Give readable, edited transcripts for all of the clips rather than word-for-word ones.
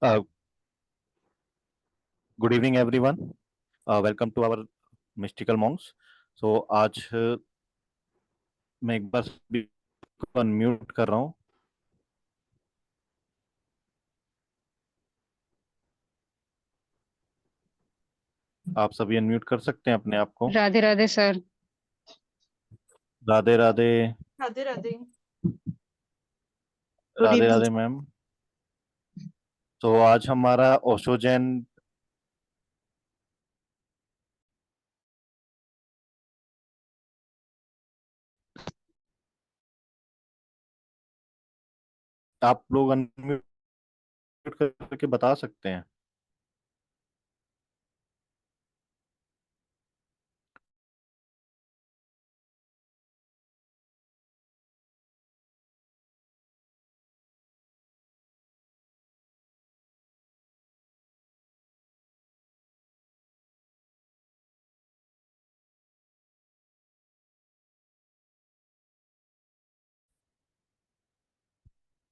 Uh, Good evening, everyone. Welcome to our Mystical Monks. So आज मैं एक बार सभी को अनम्यूट कर रहा हूँ। आप सभी अनम्यूट कर सकते हैं अपने आप को। राधे राधे सर। राधे राधे। राधे राधे। राधे राधे मैम। तो आज हमारा ओशो जैन आप लोग अनम्यूट करके बता सकते हैं।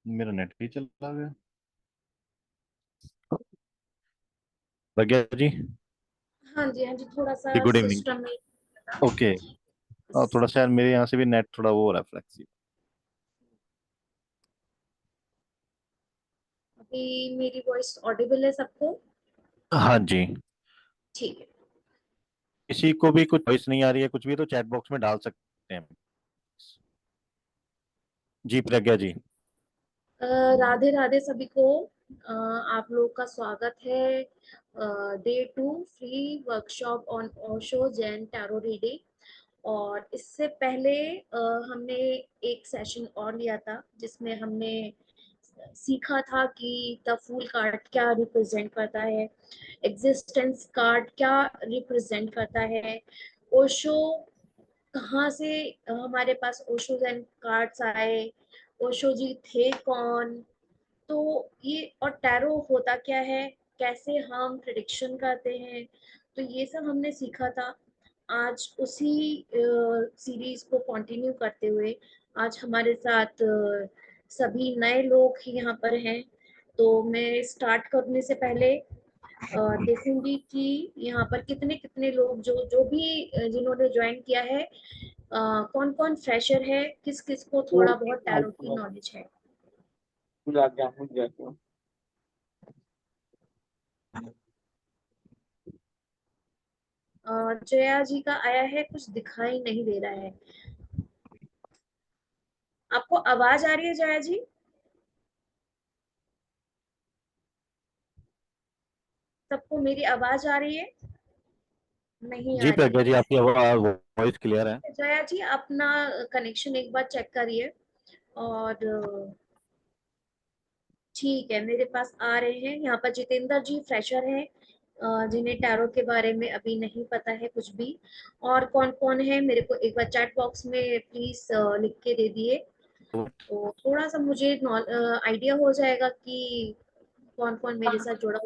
मेरा नेट ही चला गया। प्रज्ञा जी। हाँ जी थोड़ा सा गुड इवनिंग। सिस्टम में ओके। थोड़ा सा यार मेरे यहाँ से भी नेट थोड़ा वो हो रहा है फ्लेक्सी। अभी मेरी वॉइस ऑडिबल है सबको? हाँ जी। ठीक है। किसी को भी कुछ वॉइस नहीं आ रही है कुछ भी तो चैट बॉक्स में डाल सकते हैं। जी प्रज्ञा जी। राधे राधे सभी को। आप लोग का स्वागत है day 2 free workshop on Osho Jain tarot reading. और इससे पहले हमने एक सेशन और लिया था जिसमें हमने सीखा था कि द फूल कार्ड क्या रिप्रेजेंट करता है, एग्जिस्टेंस कार्ड क्या रिप्रेजेंट करता है, ओशो कहाँ से हमारे पास ओशो जैन कार्ड्स आए, ओशो जी थे कौन, तो ये और टैरो होता क्या है, कैसे हम प्रिडिक्शन करते हैं, तो ये सब हमने सीखा था। आज उसी सीरीज को कंटिन्यू करते हुए आज हमारे साथ सभी नए लोग यहाँ पर हैं। तो मैं स्टार्ट करने से पहले देखूंगी कि यहाँ पर कितने कितने लोग जो जो भी जिन्होंने ज्वाइन किया है, कौन कौन फ्रेशर है, किस किस को थोड़ा बहुत टैरो की नॉलेज है। जया जी का आया है, कुछ दिखाई नहीं दे रहा है। आपको आवाज आ रही है जया जी? सबको मेरी आवाज आ रही है? नहीं जी आ रही प्रज्ञा जी है। आपकी वॉइस क्लियर है। जया जी अपना कनेक्शन एक बार चेक करिए। और ठीक है, मेरे पास आ रहे हैं। यहाँ पर जितेंद्र जी फ्रेशर हैं, जिन्हें टैरो के बारे में अभी नहीं पता है कुछ भी। और कौन कौन है मेरे को एक बार चैट बॉक्स में प्लीज लिख के दे दिए, तो थोड़ा सा मुझे आइडिया हो जाएगा कि कौन कौन मेरे साथ जुड़ा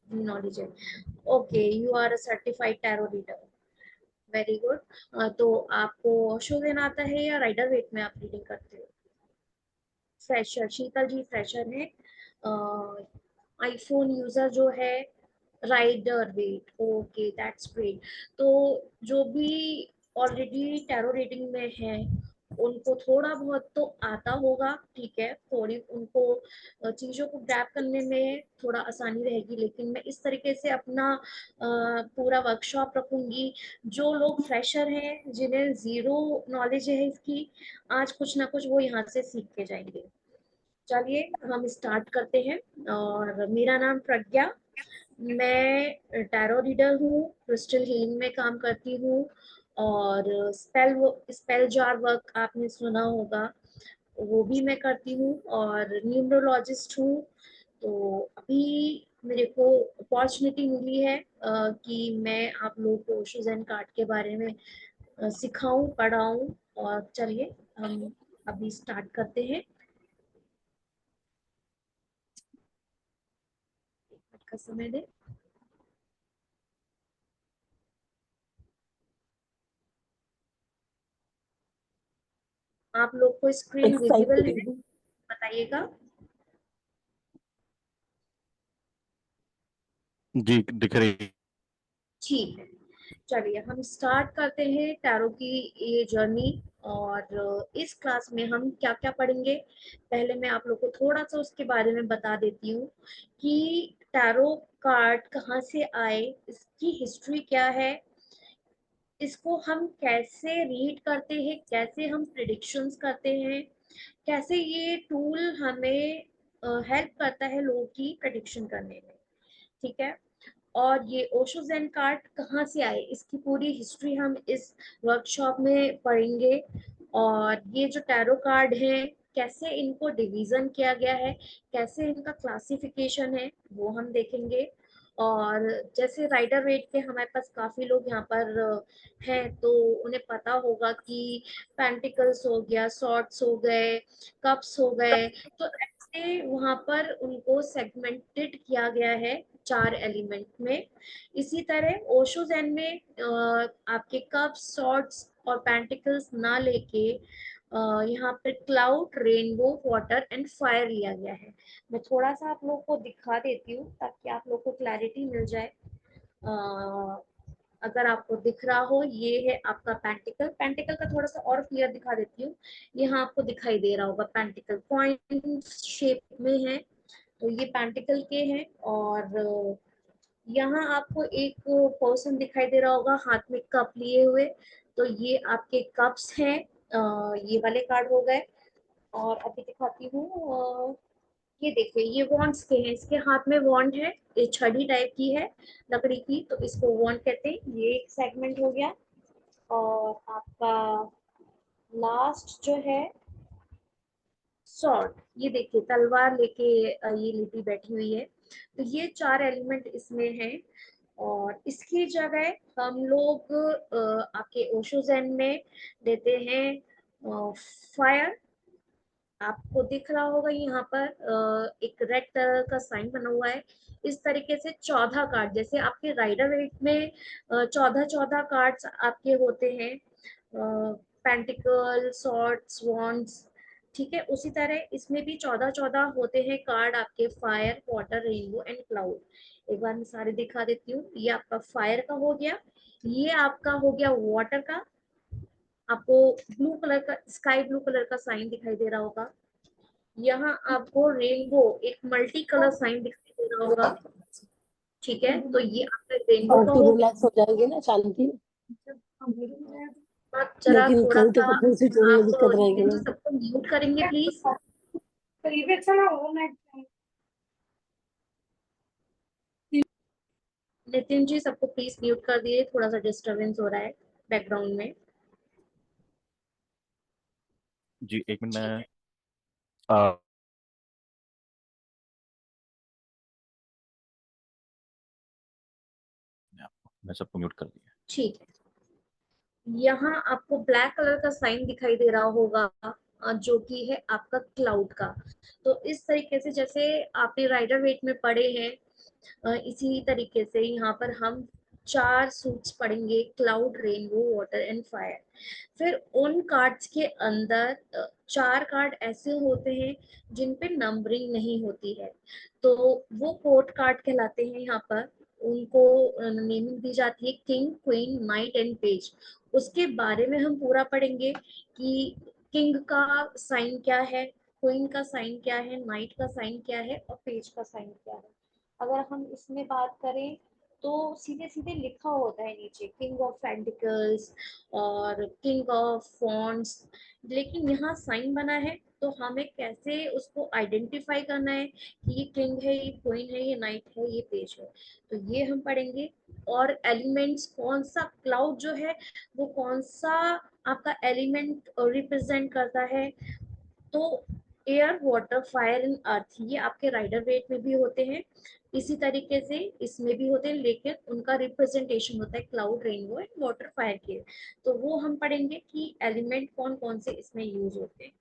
नॉलेज है। Okay, you are a certified tarot reader, very good. तो आपको शो देना आता है या राइडर वेट में आप रीडिंग करते हो? फ्रेशर, शीतल जी फ्रेशर है। आईफोन यूजर जो है Rider Waite, okay that's great. तो जो भी ऑलरेडी टैरो रीडिंग में है उनको थोड़ा बहुत तो आता होगा, ठीक है, थोड़ी उनको चीजों को ग्रैब करने में थोड़ा आसानी रहेगी। लेकिन मैं इस तरीके से अपना पूरा वर्कशॉप रखूंगी। जो लोग फ्रेशर हैं, जिन्हें जीरो नॉलेज है इसकी, आज कुछ ना कुछ वो यहाँ से सीख के जाएंगे। चलिए हम स्टार्ट करते हैं। और मेरा नाम प्रज्ञा, मैं टैरो रीडर हूँ, क्रिस्टल हीलिंग में काम करती हूँ। और स्पेल जार वर्क आपने सुना होगा, वो भी मैं करती हूँ। और न्यूमरोलॉजिस्ट हूँ। तो अभी मेरे को अपॉर्चुनिटी मिली है कि मैं आप लोगों को ओशो ज़ेन कार्ड के बारे में सिखाऊं, पढ़ाऊं। और चलिए हम अभी स्टार्ट करते हैं। का समय दे। आप लोग को स्क्रीन विजिबल है, बताइएगा। जी दिख रही है। ठीक है, चलिए हम स्टार्ट करते हैं टैरो की ये जर्नी। और इस क्लास में हम क्या क्या पढ़ेंगे, पहले मैं आप लोग को थोड़ा सा उसके बारे में बता देती हूँ कि टैरो कार्ड कहाँ से आए, इसकी हिस्ट्री क्या है, इसको हम कैसे रीड करते हैं, कैसे हम प्रिडिक्शंस करते हैं, कैसे ये टूल हमें हेल्प करता है लोगों की प्रिडिक्शन करने में। ठीक है, और ये ओशो ज़ेन कार्ड कहाँ से आए, इसकी पूरी हिस्ट्री हम इस वर्कशॉप में पढ़ेंगे। और ये जो टैरो कार्ड है, कैसे इनको डिवीजन किया गया है, कैसे इनका क्लासिफिकेशन है, वो हम देखेंगे। और जैसे राइडर वेट के हमारे पास काफी लोग यहाँ पर हैं, तो उन्हें पता होगा कि पेंटिकल्स हो गया, सॉर्ट्स हो गए, कप्स हो गए, तो ऐसे वहां पर उनको सेगमेंटेड किया गया है 4 एलिमेंट में। इसी तरह ओशो ज़ेन में आपके कप्स, सॉर्ट्स और पेंटिकल्स ना लेके यहाँ पे cloud, rainbow, water and fire लिया गया है। मैं थोड़ा सा आप लोग को दिखा देती हूँ ताकि आप लोग को क्लैरिटी मिल जाए। अ, अगर आपको दिख रहा हो, ये है आपका पेंटिकल। पेंटिकल का थोड़ा सा और क्लियर दिखा देती हूँ। यहाँ आपको दिखाई दे रहा होगा पेंटिकल पॉइंट शेप में है, तो ये पेंटिकल के हैं। और यहाँ आपको एक पर्सन दिखाई दे रहा होगा हाथ में कप लिए हुए, तो ये आपके कप्स हैं। ये वाले कार्ड हो गए। और अभी दिखाती हूँ, ये देखिए ये वॉन्ड्स के हैं, इसके हाथ में वॉन्ड है, ये छड़ी टाइप की है लकड़ी की, तो इसको वॉन्ड कहते हैं। ये एक सेगमेंट हो गया। और आपका लास्ट जो है सॉर्ड, ये देखिए तलवार लेके ये लिपि बैठी हुई है। तो ये 4 एलिमेंट इसमें हैं। और इसकी जगह हम लोग आपके ओशो ज़ेन में देते हैं फायर। आपको दिख रहा होगा यहाँ पर एक रेड कलर का साइन बना हुआ है। इस तरीके से 14 कार्ड, जैसे आपके राइडर वेट में 14 कार्ड्स आपके होते हैं, पेंटिकल, सॉर्ड्स, वॉन्ड्स। ठीक है, उसी तरह इसमें भी 14 होते हैं कार्ड आपके, fire, water, rainbow and cloud. एक बार मैं सारे दिखा देती हूँ। ये आपका फायर का हो गया, ये आपका हो गया वाटर का। आपको ब्लू कलर का, स्काई ब्लू कलर का साइन दिखाई दे रहा होगा। यहाँ आपको रेनबो एक मल्टी कलर साइन दिखाई दे रहा होगा। ठीक है, तो ये आपका रेनबो का पार्टी हो रिलैक्स हो जाएगी ना शांति। गया। आप जरा लेकिन थोड़ा कल तो सा कपड़े स्विच में आप दिक्कत रहेगी नितिन जी ना। सबको म्यूट करेंगे प्लीज। नितिन जी सबको प्लीज म्यूट कर दिए, थोड़ा सा डिस्टरबेंस हो रहा है बैकग्राउंड में। जी एक मिनट ठीक में है, मैं सबको म्यूट कर दिया। ठीक है। यहाँ आपको ब्लैक कलर का साइन दिखाई दे रहा होगा, जो कि है आपका क्लाउड का। तो इस तरीके से जैसे आपने राइडर वेट में पढ़े हैं, इसी तरीके से यहाँ पर हम 4 सूट्स पढ़ेंगे, cloud, rainbow, water and fire. फिर उन कार्ड्स के अंदर 4 कार्ड ऐसे होते हैं जिन पे नंबरिंग नहीं होती है, तो वो कोर्ट कार्ड कहलाते हैं। यहाँ पर उनको नेमिंग दी जाती है, king, queen, night and page. उसके बारे में हम पूरा पढ़ेंगे कि किंग का साइन क्या है, क्वीन का साइन क्या है, नाइट का साइन क्या है और पेज का साइन क्या है। अगर हम इसमें बात करें तो सीधे सीधे लिखा होता है नीचे किंग ऑफ पेंटिकल्स और किंग ऑफ फॉन्ट्स, लेकिन यहाँ साइन बना है, तो हमें कैसे उसको आइडेंटिफाई करना है कि ये किंग है, ये क्वीन है, ये नाइट है, ये पेज है, तो ये हम पढ़ेंगे। और एलिमेंट्स, कौन सा क्लाउड जो है वो कौन सा आपका एलिमेंट रिप्रेजेंट करता है, तो air, water, fire and earth, ये आपके राइडर वेट में भी होते हैं, इसी तरीके से इसमें भी होते हैं, लेकिन उनका रिप्रेजेंटेशन होता है cloud, rainbow and water, fire के। तो वो हम पढ़ेंगे कि एलिमेंट कौन कौन से इसमें यूज होते हैं।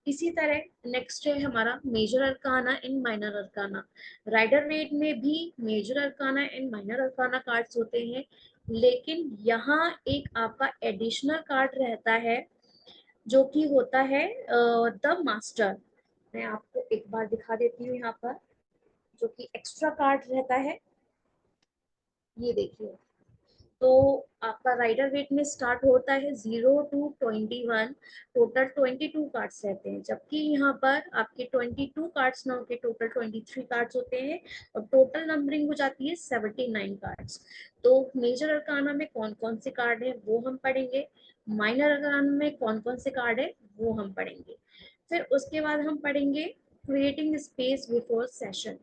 इसी तरह नेक्स्ट है हमारा major arcana and minor arcana. Rider Waite में भी major arcana and minor arcana cards होते हैं, लेकिन यहाँ एक आपका एडिशनल कार्ड रहता है जो कि होता है द मास्टर। मैं आपको एक बार दिखा देती हूँ यहाँ पर, जो कि एक्स्ट्रा कार्ड रहता है। ये देखिए, तो आपका राइडर वेट में स्टार्ट होता है 0 to 21, टोटल 22 कार्ड्स रहते हैं, जबकि यहाँ पर आपके 22 कार्ड्स ना होके टोटल 23 कार्ड्स होते हैं और टोटल नंबरिंग हो जाती है 79 कार्ड्स। तो मेजर अरकाना में कौन कौन से कार्ड है वो हम पढ़ेंगे, माइनर अरकाना में कौन कौन से कार्ड है वो हम पढ़ेंगे। फिर उसके बाद हम पढ़ेंगे क्रिएटिंग स्पेस बिफोर सेशन,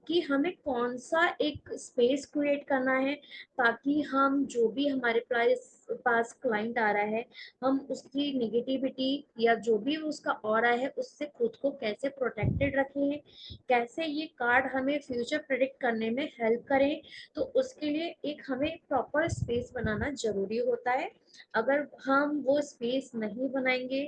कि हमें कौन सा एक स्पेस क्रिएट करना है ताकि हम जो भी हमारे पास क्लाइंट आ रहा है, हम उसकी नेगेटिविटी या जो भी उसका ऑरा है उससे खुद को कैसे प्रोटेक्टेड रखें, कैसे ये कार्ड हमें फ्यूचर प्रेडिक्ट करने में हेल्प करें। तो उसके लिए एक हमें प्रॉपर स्पेस बनाना जरूरी होता है। अगर हम वो स्पेस नहीं बनाएंगे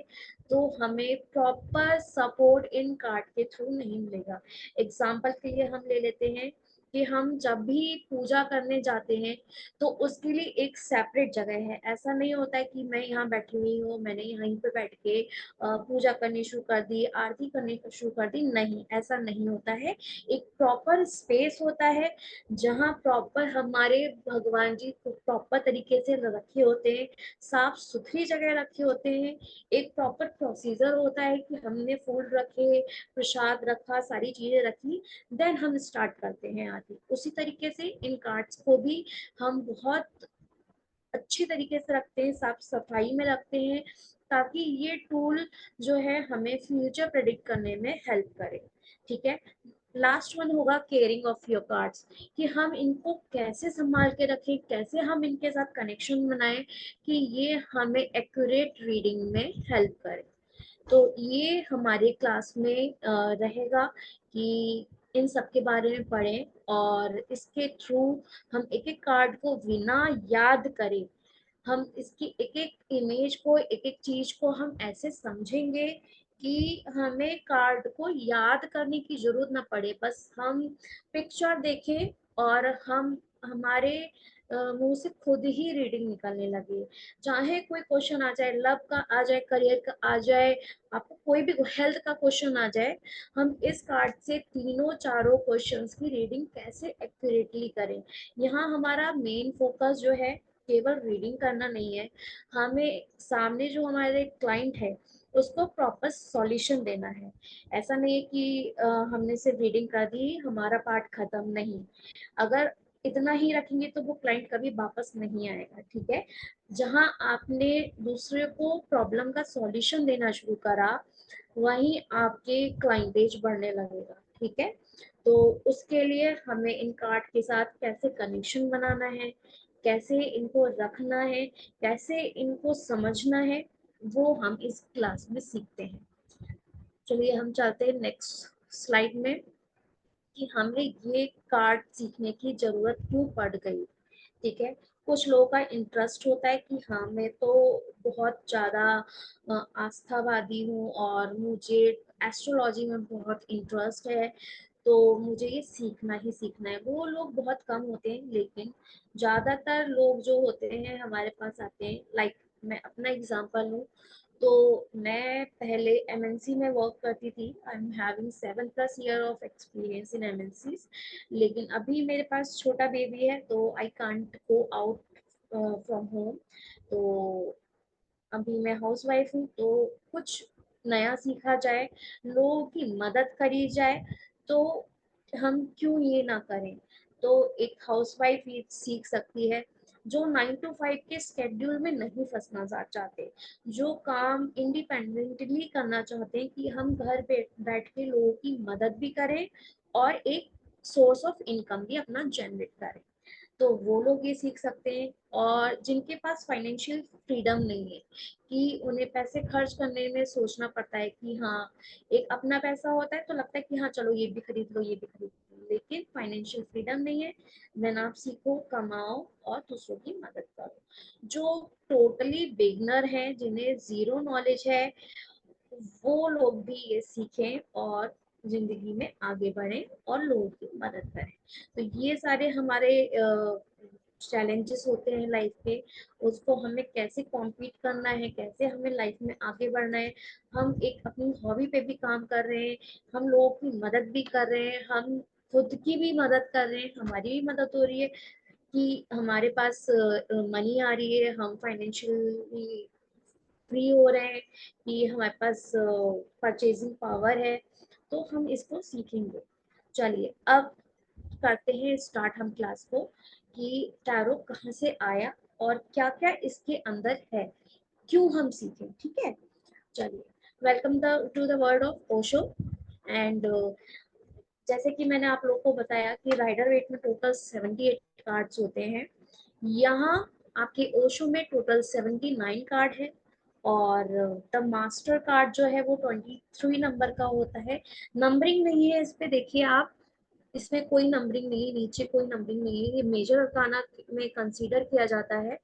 तो हमें प्रॉपर सपोर्ट इन कार्ड के थ्रू नहीं मिलेगा। एग्जाम्पल के लिए हम ले लेते हैं कि हम जब भी पूजा करने जाते हैं तो उसके लिए एक सेपरेट जगह है। ऐसा नहीं होता है कि मैं यहाँ बैठी हुई हूँ, मैंने यहीं पे बैठ के पूजा करनी शुरू कर दी, आरती करनी शुरू कर दी, नहीं, ऐसा नहीं होता है। एक प्रॉपर स्पेस होता है जहाँ प्रॉपर हमारे भगवान जी को प्रॉपर तरीके से रखे होते हैं, साफ सुथरी जगह रखे होते हैं। एक प्रॉपर प्रोसीजर होता है कि हमने फूल रखे, प्रसाद रखा, सारी चीजें रखी, देन हम स्टार्ट करते हैं आरती। उसी तरीके से इन कार्ड्स को भी हम बहुत अच्छी तरीके से रखते हैं, साफ सफाई में रखते हैं, ताकि ये टूल जो है हमें फ्यूचर प्रेडिक्ट करने में हेल्प करे। ठीक है। लास्ट वन होगा केयरिंग ऑफ योर कार्ड्स, कि हम इनको कैसे संभाल के रखें, कैसे हम इनके साथ कनेक्शन बनाएं कि ये हमें एक्यूरेट रीडिंग में हेल्प करे। तो ये हमारे क्लास में रहेगा कि इन सब के बारे में पढ़ें और इसके थ्रू हम एक एक कार्ड को बिना याद करें, हम इसकी एक एक इमेज को, एक एक चीज को हम ऐसे समझेंगे कि हमें कार्ड को याद करने की जरूरत ना पड़े, बस हम पिक्चर देखें और हम हमारे मुंह से खुद ही रीडिंग निकलने लगे। चाहे कोई क्वेश्चन आ जाए, लव का आ जाए, करियर का आ जाए, आपको कोई भी हेल्थ का क्वेश्चन आ जाए, हम इस कार्ड से तीनों चारों क्वेश्चंस की रीडिंग कैसे एक्यूरेटली करें। यहाँ हमारा मेन फोकस जो है केवल रीडिंग करना नहीं है, हमें सामने जो हमारे क्लाइंट है उसको प्रॉपर सॉल्यूशन देना है। ऐसा नहीं है कि हमने सिर्फ रीडिंग कर दी, हमारा पार्ट खत्म, नहीं। अगर इतना ही रखेंगे तो वो क्लाइंट कभी वापस नहीं आएगा। ठीक है। जहां आपने दूसरे को प्रॉब्लम का सॉल्यूशन देना शुरू करा, वहीं आपके क्लाइंटेज बढ़ने लगेगा। ठीक है। तो उसके लिए हमें इन कार्ड के साथ कैसे कनेक्शन बनाना है, कैसे इनको रखना है, कैसे इनको समझना है, वो हम इस क्लास में सीखते हैं। चलिए हम चलते हैं नेक्स्ट स्लाइड में, कि हमें ये कार्ड सीखने की जरूरत क्यों पड़ गई। ठीक है। कुछ लोगों का इंटरेस्ट होता है कि हाँ, मैं तो बहुत ज्यादा आस्थावादी हूँ और मुझे एस्ट्रोलॉजी में बहुत इंटरेस्ट है, तो मुझे ये सीखना ही सीखना है। वो लोग बहुत कम होते हैं, लेकिन ज्यादातर लोग जो होते हैं हमारे पास आते हैं, लाइक मैं अपना एग्जांपल लूँ तो मैं पहले एमएनसी में वर्क करती थी। I am having 7+ year of experience in MNCs, लेकिन अभी मेरे पास छोटा बेबी है तो I can't go out from home. तो अभी मैं हाउस वाइफ हूँ, तो कुछ नया सीखा जाए, लोगों की मदद करी जाए, तो हम क्यों ये ना करें। तो एक हाउस वाइफ ये सीख सकती है जो 9 to 5 के स्केड्यूल में नहीं फंसना चाहते, जो काम इंडिपेंडेंटली करना चाहते हैं, कि हम घर बैठ के लोगों की मदद भी करें और एक सोर्स ऑफ इनकम भी अपना जनरेट करें। तो वो लोग ये सीख सकते हैं। और जिनके पास फाइनेंशियल फ्रीडम नहीं है, कि उन्हें पैसे खर्च करने में सोचना पड़ता है कि हाँ, एक अपना पैसा होता है तो लगता है कि हाँ चलो ये भी खरीद लो, ये भी खरीद लो, लेकिन फाइनेंशियल फ्रीडम नहीं है, देन आप सीखो, कमाओ और दूसरों की मदद करो। जो टोटली बिगनर हैं, जिन्हें जीरो नॉलेज है, वो लोग भी ये सीखें और जिंदगी में आगे बढ़ें और लोगों की मदद करें। तो ये सारे हमारे चैलेंजेस होते हैं लाइफ के, उसको हमें कैसे कॉम्पीट करना है, कैसे हमें लाइफ में आगे बढ़ना है। हम एक अपनी हॉबी पे भी काम कर रहे हैं, हम लोगों की मदद भी कर रहे हैं, हम खुद की भी मदद कर रहे हैं, हमारी भी मदद हो रही है। कि हमारे पास मनी आ रही है, हम फाइनेंशियली फ्री हो रहे हैं, कि हमारे पास परचेजिंग पावर है, तो हम इसको सीखेंगे। चलिए अब करते हैं स्टार्ट हम क्लास को, कि टैरो कहाँ से आया और क्या क्या इसके अंदर है, क्यों हम सीखें। ठीक है, चलिए। Welcome the two the world of Osho. And जैसे कि मैंने आप लोगों को बताया कि राइडर वेट में टोटल 78 कार्ड्स होते हैं। यहाँ आपके ओशो में टोटल 79 कार्ड है, और द मास्टर कार्ड जो है वो 23 नंबर का होता है। नंबरिंग नहीं है इस पे, देखिए आप, इसमें कोई नंबरिंग नहीं है, नीचे कोई नंबरिंग नहीं है, ये मेजर अरकाना में कंसीडर किया जाता है।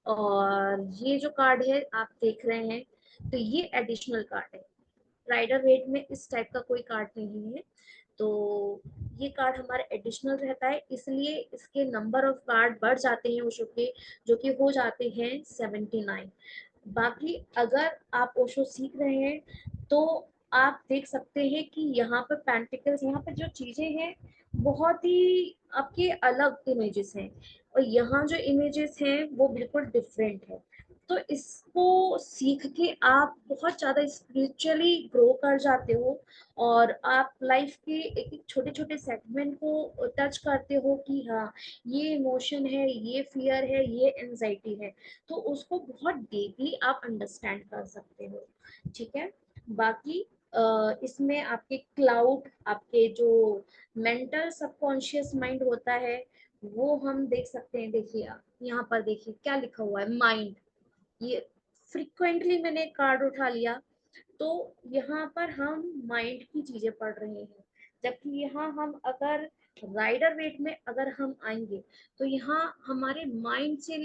और ये जो कार्ड है आप देख रहे हैं, तो ये एडिशनल कार्ड है। राइडर वेट में इस टाइप का कोई कार्ड नहीं है, तो ये कार्ड हमारा एडिशनल रहता है, इसलिए इसके नंबर ऑफ कार्ड बढ़ जाते हैं ओशो के, जो कि हो जाते हैं 79। बाकी अगर आप ओशो सीख रहे हैं तो आप देख सकते हैं कि यहाँ पर पेंटिकल्स, यहाँ पर जो चीजें हैं बहुत ही आपके अलग इमेजेस हैं, और यहाँ जो इमेजेस हैं वो बिल्कुल डिफरेंट है। तो इसको सीख के आप बहुत ज़्यादा स्पिरिचुअली ग्रो कर जाते हो, और आप लाइफ के एक एक छोटे छोटे सेगमेंट को टच करते हो कि हाँ, ये इमोशन है, ये फियर है, ये एंजाइटी है, तो उसको बहुत डीपली आप अंडरस्टैंड कर सकते हो। ठीक है, बाकी इसमें आपके क्लाउड, आपके जो मेंटल सबकॉन्शियस माइंड होता है, वो हम देख सकते हैं। देखिए आप यहाँ पर देखिए क्या लिखा हुआ है, माइंड। ये फ्रिक्वेंटली मैंने कार्ड उठा लिया, तो यहाँ पर हम माइंड की चीजें पढ़ रहे हैं, जबकि यहाँ हम अगर राइडर वेट में अगर हम आएंगे, तो यहाँ हमारे माइंड से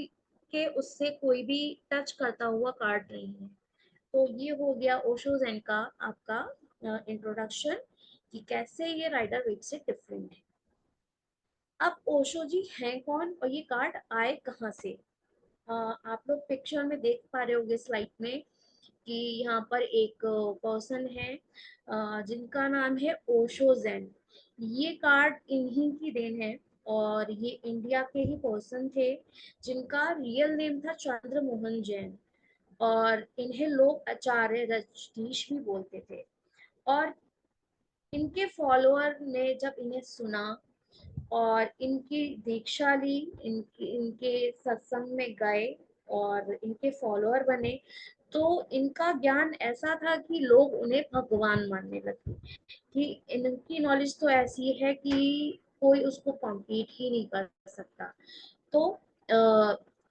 के उससे कोई भी टच करता हुआ कार्ड नहीं है। तो ये हो गया ओशो ज़ेन का आपका इंट्रोडक्शन, कि कैसे ये राइडर वेट से डिफरेंट है। अब ओशो जी हैं कौन और ये कार्ड आए कहाँ से? आप लोग पिक्चर में देख पा रहे होंगे स्लाइड में, कि यहाँ पर एक पर्सन है जिनका नाम है ओशो ज़ेन। ये कार्ड इन्हीं की देन है, और ये इंडिया के ही पर्सन थे, जिनका रियल नेम था चंद्र मोहन जैन, और इन्हें लोग आचार्य रजनीश भी बोलते थे। और इनके फॉलोअर ने जब इन्हें सुना और इनकी दीक्षा ली, इनके सत्संग में गए और इनके फॉलोअर बने, तो इनका ज्ञान ऐसा था कि लोग उन्हें भगवान मानने लगे, कि इनकी नॉलेज तो ऐसी है कि कोई उसको कॉम्पीट ही नहीं कर सकता। तो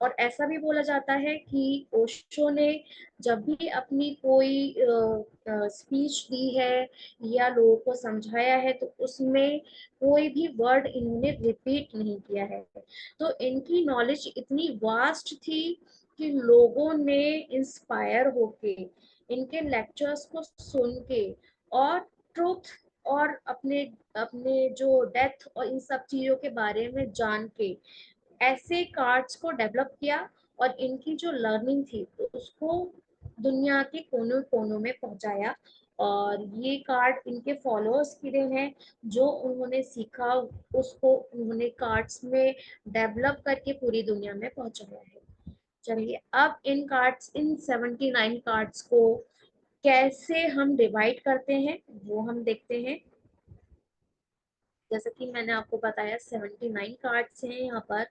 और ऐसा भी बोला जाता है कि ओशो ने जब भी अपनी कोई स्पीच दी है या लोगों को समझाया है, तो उसमें कोई भी वर्ड इन्होंने रिपीट नहीं किया है। तो इनकी नॉलेज इतनी वास्ट थी कि लोगों ने इंस्पायर होके इनके लेक्चर्स को सुन के और ट्रुथ और अपने अपने जो डेथ और इन सब चीजों के बारे में जान के ऐसे कार्ड्स को डेवलप किया, और इनकी जो लर्निंग थी तो उसको दुनिया के कोनों कोनों में पहुंचाया। और ये कार्ड इनके फॉलोअर्स की देन है, जो उन्होंने सीखा उसको उन्होंने कार्ड्स में डेवलप करके पूरी दुनिया में पहुंचाया है। चलिए अब इन कार्ड्स, इन 79 कार्ड्स को कैसे हम डिवाइड करते हैं वो हम देखते हैं। जैसे कि मैंने आपको बताया 79 कार्ड्स हैं यहाँ पर।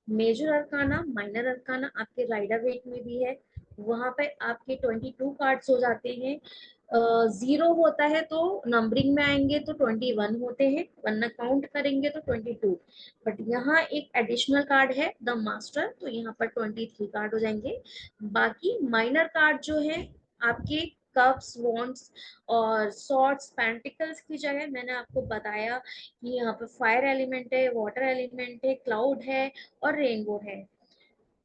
मेजर अरकाना, माइनर अरकाना आपके राइडर वेट में भी है, वहां पे आपके 22 कार्ड्स हो जाते हैं। जीरो होता है तो नंबरिंग में आएंगे तो 21 होते हैं, वरना काउंट करेंगे तो 22। बट यहाँ एक एडिशनल कार्ड है द मास्टर, तो यहाँ पर 23 कार्ड हो जाएंगे। बाकी माइनर कार्ड जो है आपके कप्स, वॉन्ड्स और सॉर्ड्स, पेंटिकल्स की जगह मैंने आपको बताया कि यहाँ पे फायर एलिमेंट है, वाटर एलिमेंट है, क्लाउड है और रेनबो है।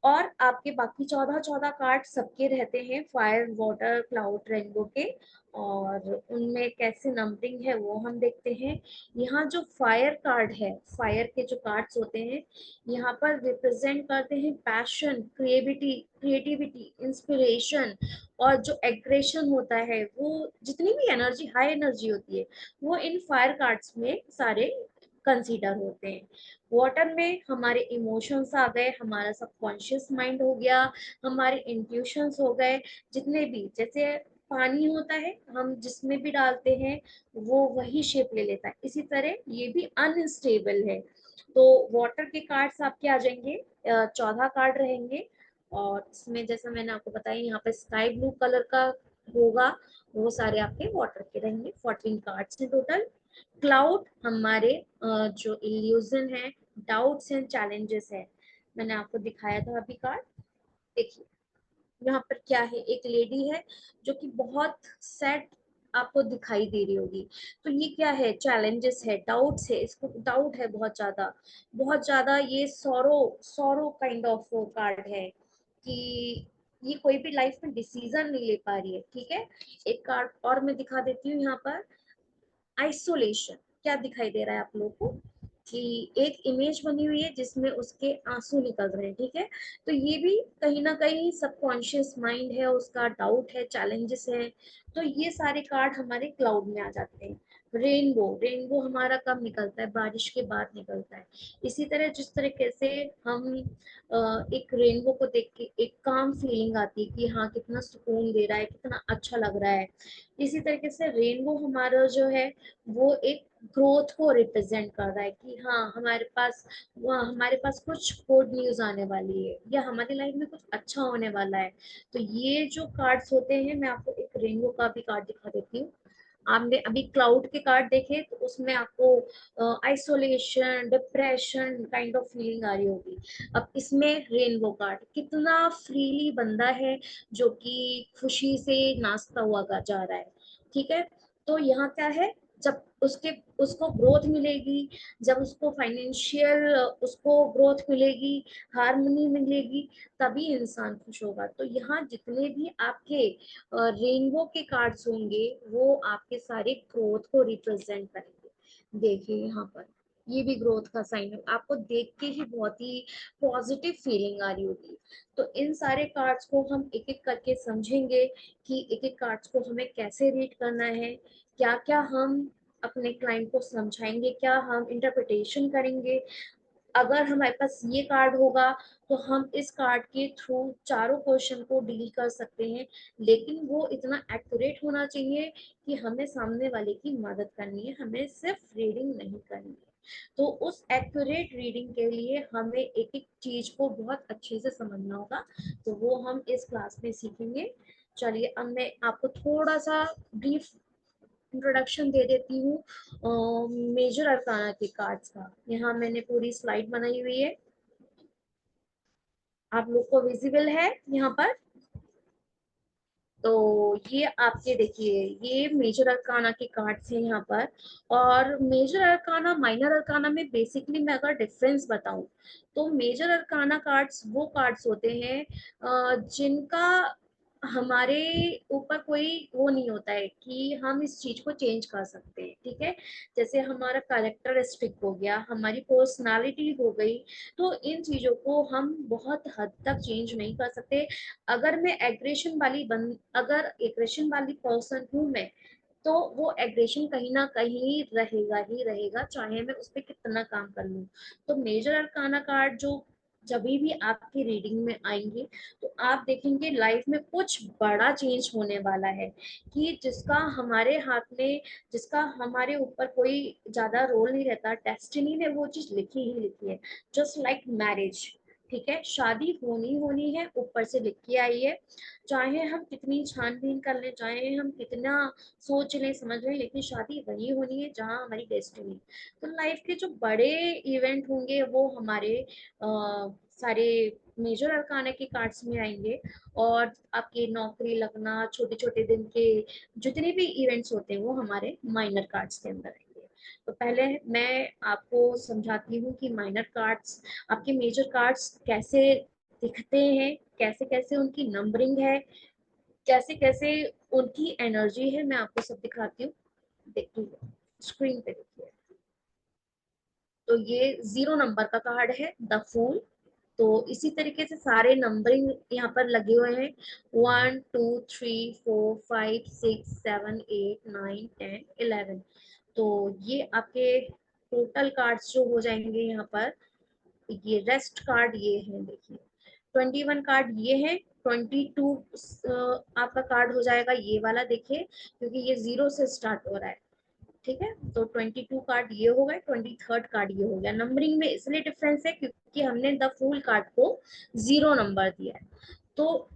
और आपके बाकी 14 कार्ड सबके रहते हैं, फायर, वाटर, क्लाउड, रेनबो के। और उनमें कैसे नंबरिंग है वो हम देखते हैं। यहाँ जो फायर कार्ड है, फायर के जो कार्ड्स होते हैं, यहाँ पर रिप्रेजेंट करते हैं पैशन, क्रिएटिविटी, क्रिएटिविटी, इंस्पिरेशन, और जो एग्रेशन होता है, वो जितनी भी एनर्जी, हाई एनर्जी होती है, वो इन फायर कार्ड्स में सारे कंसीडर होते हैं। वाटर में हमारे इमोशंस आ गए, हमारा सबकॉन्शियस माइंड हो गया, हमारे इंट्यूशंस हो गए, जितने भी, जैसे पानी होता है हम जिसमें भी डालते हैं वो वही शेप ले लेता है, इसी तरह ये भी अनस्टेबल है। तो वाटर के कार्ड्स आपके आ जाएंगे, 14 कार्ड रहेंगे। और इसमें जैसा मैंने आपको बताया यहाँ पे स्काई ब्लू कलर का होगा, वो सारे आपके वाटर के रहेंगे। 14 कार्ड्स हैं टोटल। क्लाउड हमारे जो इल्यूजन है, डाउट्स एंड चैलेंजेस है, मैंने आपको दिखाया था अभी कार्ड। देखिए यहाँ पर क्या है, एक लेडी है जो कि बहुत सैड आपको दिखाई दे रही होगी। तो ये क्या है, चैलेंजेस है, डाउट्स है, इसको डाउट है बहुत ज्यादा, बहुत ज्यादा। ये sorrow sorrow kind of card है कि ये कोई भी लाइफ में डिसीजन नहीं ले पा रही है। ठीक है, एक कार्ड और मैं दिखा देती हूँ यहाँ पर। आइसोलेशन, क्या दिखाई दे रहा है आप लोगों को कि एक इमेज बनी हुई है जिसमें उसके आंसू निकल रहे हैं। ठीक है, तो ये भी कहीं ना कहीं सबकॉन्शियस माइंड है उसका, डाउट है, चैलेंजेस है। तो ये सारे कार्ड हमारे क्लाउड में आ जाते हैं। रेनबो, रेनबो हमारा कब निकलता है, बारिश के बाद निकलता है। इसी तरह जिस तरीके से हम एक रेनबो को देख के एक काम फीलिंग आती है कि हाँ कितना सुकून दे रहा है, कितना अच्छा लग रहा है, इसी तरीके से रेनबो हमारा जो है वो एक ग्रोथ को रिप्रेजेंट कर रहा है कि हाँ हमारे पास कुछ गुड न्यूज आने वाली है या हमारी लाइफ में कुछ अच्छा होने वाला है। तो ये जो कार्ड्स होते हैं, मैं आपको एक रेनबो का भी कार्ड दिखा देती हूँ। आपने अभी क्लाउड के कार्ड देखे तो उसमें आपको isolation, depression kind of feeling आ रही होगी। अब इसमें रेनबो कार्ड, कितना फ्रीली बंदा है जो कि खुशी से नाचता हुआ जा रहा है। ठीक है, तो यहाँ क्या है, जब उसको ग्रोथ मिलेगी, जब उसको फाइनेंशियल उसको ग्रोथ मिलेगी, हार्मनी मिलेगी, तभी इंसान खुश होगा। तो यहाँ जितने भी आपके रेनबो के कार्ड्स होंगे वो आपके सारे ग्रोथ को रिप्रेजेंट करेंगे। देखिए यहाँ पर ये भी ग्रोथ का साइन है, आपको देख के ही बहुत ही पॉजिटिव फीलिंग आ रही होगी। तो इन सारे कार्ड्स को हम एक एक करके समझेंगे कि एक एक कार्ड्स को हमें कैसे रीड करना है, क्या क्या हम अपने क्लाइंट को समझाएंगे, क्या हम इंटरप्रिटेशन करेंगे। अगर हमारे पास ये कार्ड होगा तो हम इस कार्ड के थ्रू चारों क्वेश्चन को डील कर सकते हैं, लेकिन वो इतना एक्यूरेट होना चाहिए कि हमें सामने वाले की मदद करनी है, हमें सिर्फ रीडिंग नहीं करनी है। तो उस एक्यूरेट रीडिंग के लिए हमें एक एक चीज को बहुत अच्छे से समझना होगा, तो वो हम इस क्लास में सीखेंगे। चलिए अब मैं आपको थोड़ा सा ब्रीफ इंट्रोडक्शन दे देती हूँ मेजर अरकाना के कार्ड्स का। यहाँ मैंने पूरी स्लाइड बनाई हुई है, आप लोग को विजिबल है यहाँ पर। तो ये आपके देखिए ये मेजर अरकाना के कार्ड्स हैं यहाँ पर। और मेजर अरकाना माइनर अरकाना में बेसिकली मैं अगर डिफरेंस बताऊं तो मेजर अरकाना कार्ड्स वो कार्ड्स होते हैं जिनका हमारे ऊपर कोई वो नहीं होता है कि हम इस चीज को चेंज कर सकते हैं। ठीक है, जैसे हमारा कैरेक्टरिस्टिक हो गया, हमारी पर्सनालिटी हो गई, तो इन चीजों को हम बहुत हद तक चेंज नहीं कर सकते। अगर एग्रेशन वाली पर्सन हूँ मैं, तो वो एग्रेशन कहीं ना कहीं रहेगा ही रहेगा, चाहे मैं उस पर कितना काम कर लूँ। तो मेजर अरकाना कार्ड जो जब भी आपकी रीडिंग में आएंगे तो आप देखेंगे लाइफ में कुछ बड़ा चेंज होने वाला है, कि जिसका हमारे हाथ में, जिसका हमारे ऊपर कोई ज्यादा रोल नहीं रहता, डेस्टिनी ने वो चीज लिखी ही लिखी है। जस्ट लाइक मैरिज, ठीक है, शादी होनी होनी है, ऊपर से लिख के आई है। चाहे हम कितनी छानबीन कर लें, चाहे हम कितना सोच लें समझ लें, लेकिन शादी वही होनी है जहाँ हमारी डेस्टिनी। तो लाइफ के जो बड़े इवेंट होंगे वो हमारे सारे मेजर अरकाना के कार्ड्स में आएंगे। और आपकी नौकरी लगना, छोटे छोटे दिन के जितने भी इवेंट्स होते हैं वो हमारे माइनर कार्ड्स के अंदर आएंगे। तो पहले मैं आपको समझाती हूँ कि माइनर कार्ड्स, आपके मेजर कार्ड्स कैसे दिखते हैं, कैसे कैसे उनकी नंबरिंग है, कैसे कैसे उनकी एनर्जी है, मैं आपको सब दिखाती हूँ। देखिए स्क्रीन पे देखिए, तो ये 0 नंबर का कार्ड है, द फूल। तो इसी तरीके से सारे नंबरिंग यहाँ पर लगे हुए हैं, 1 2 3 4 5 6 7 8 9 10 11। तो ये आपके टोटल कार्ड्स जो हो जाएंगे यहाँ पर, ये रेस्ट कार्ड ये है, देखिए 21 कार्ड ये है, 22 आपका कार्ड हो जाएगा ये वाला, देखिए क्योंकि ये 0 से स्टार्ट हो रहा है, ठीक है। तो 22 कार्ड ये हो गए, 23rd कार्ड ये हो गया। नंबरिंग में इसलिए डिफरेंस है क्योंकि हमने द फुल कार्ड को 0 नंबर दिया है। तो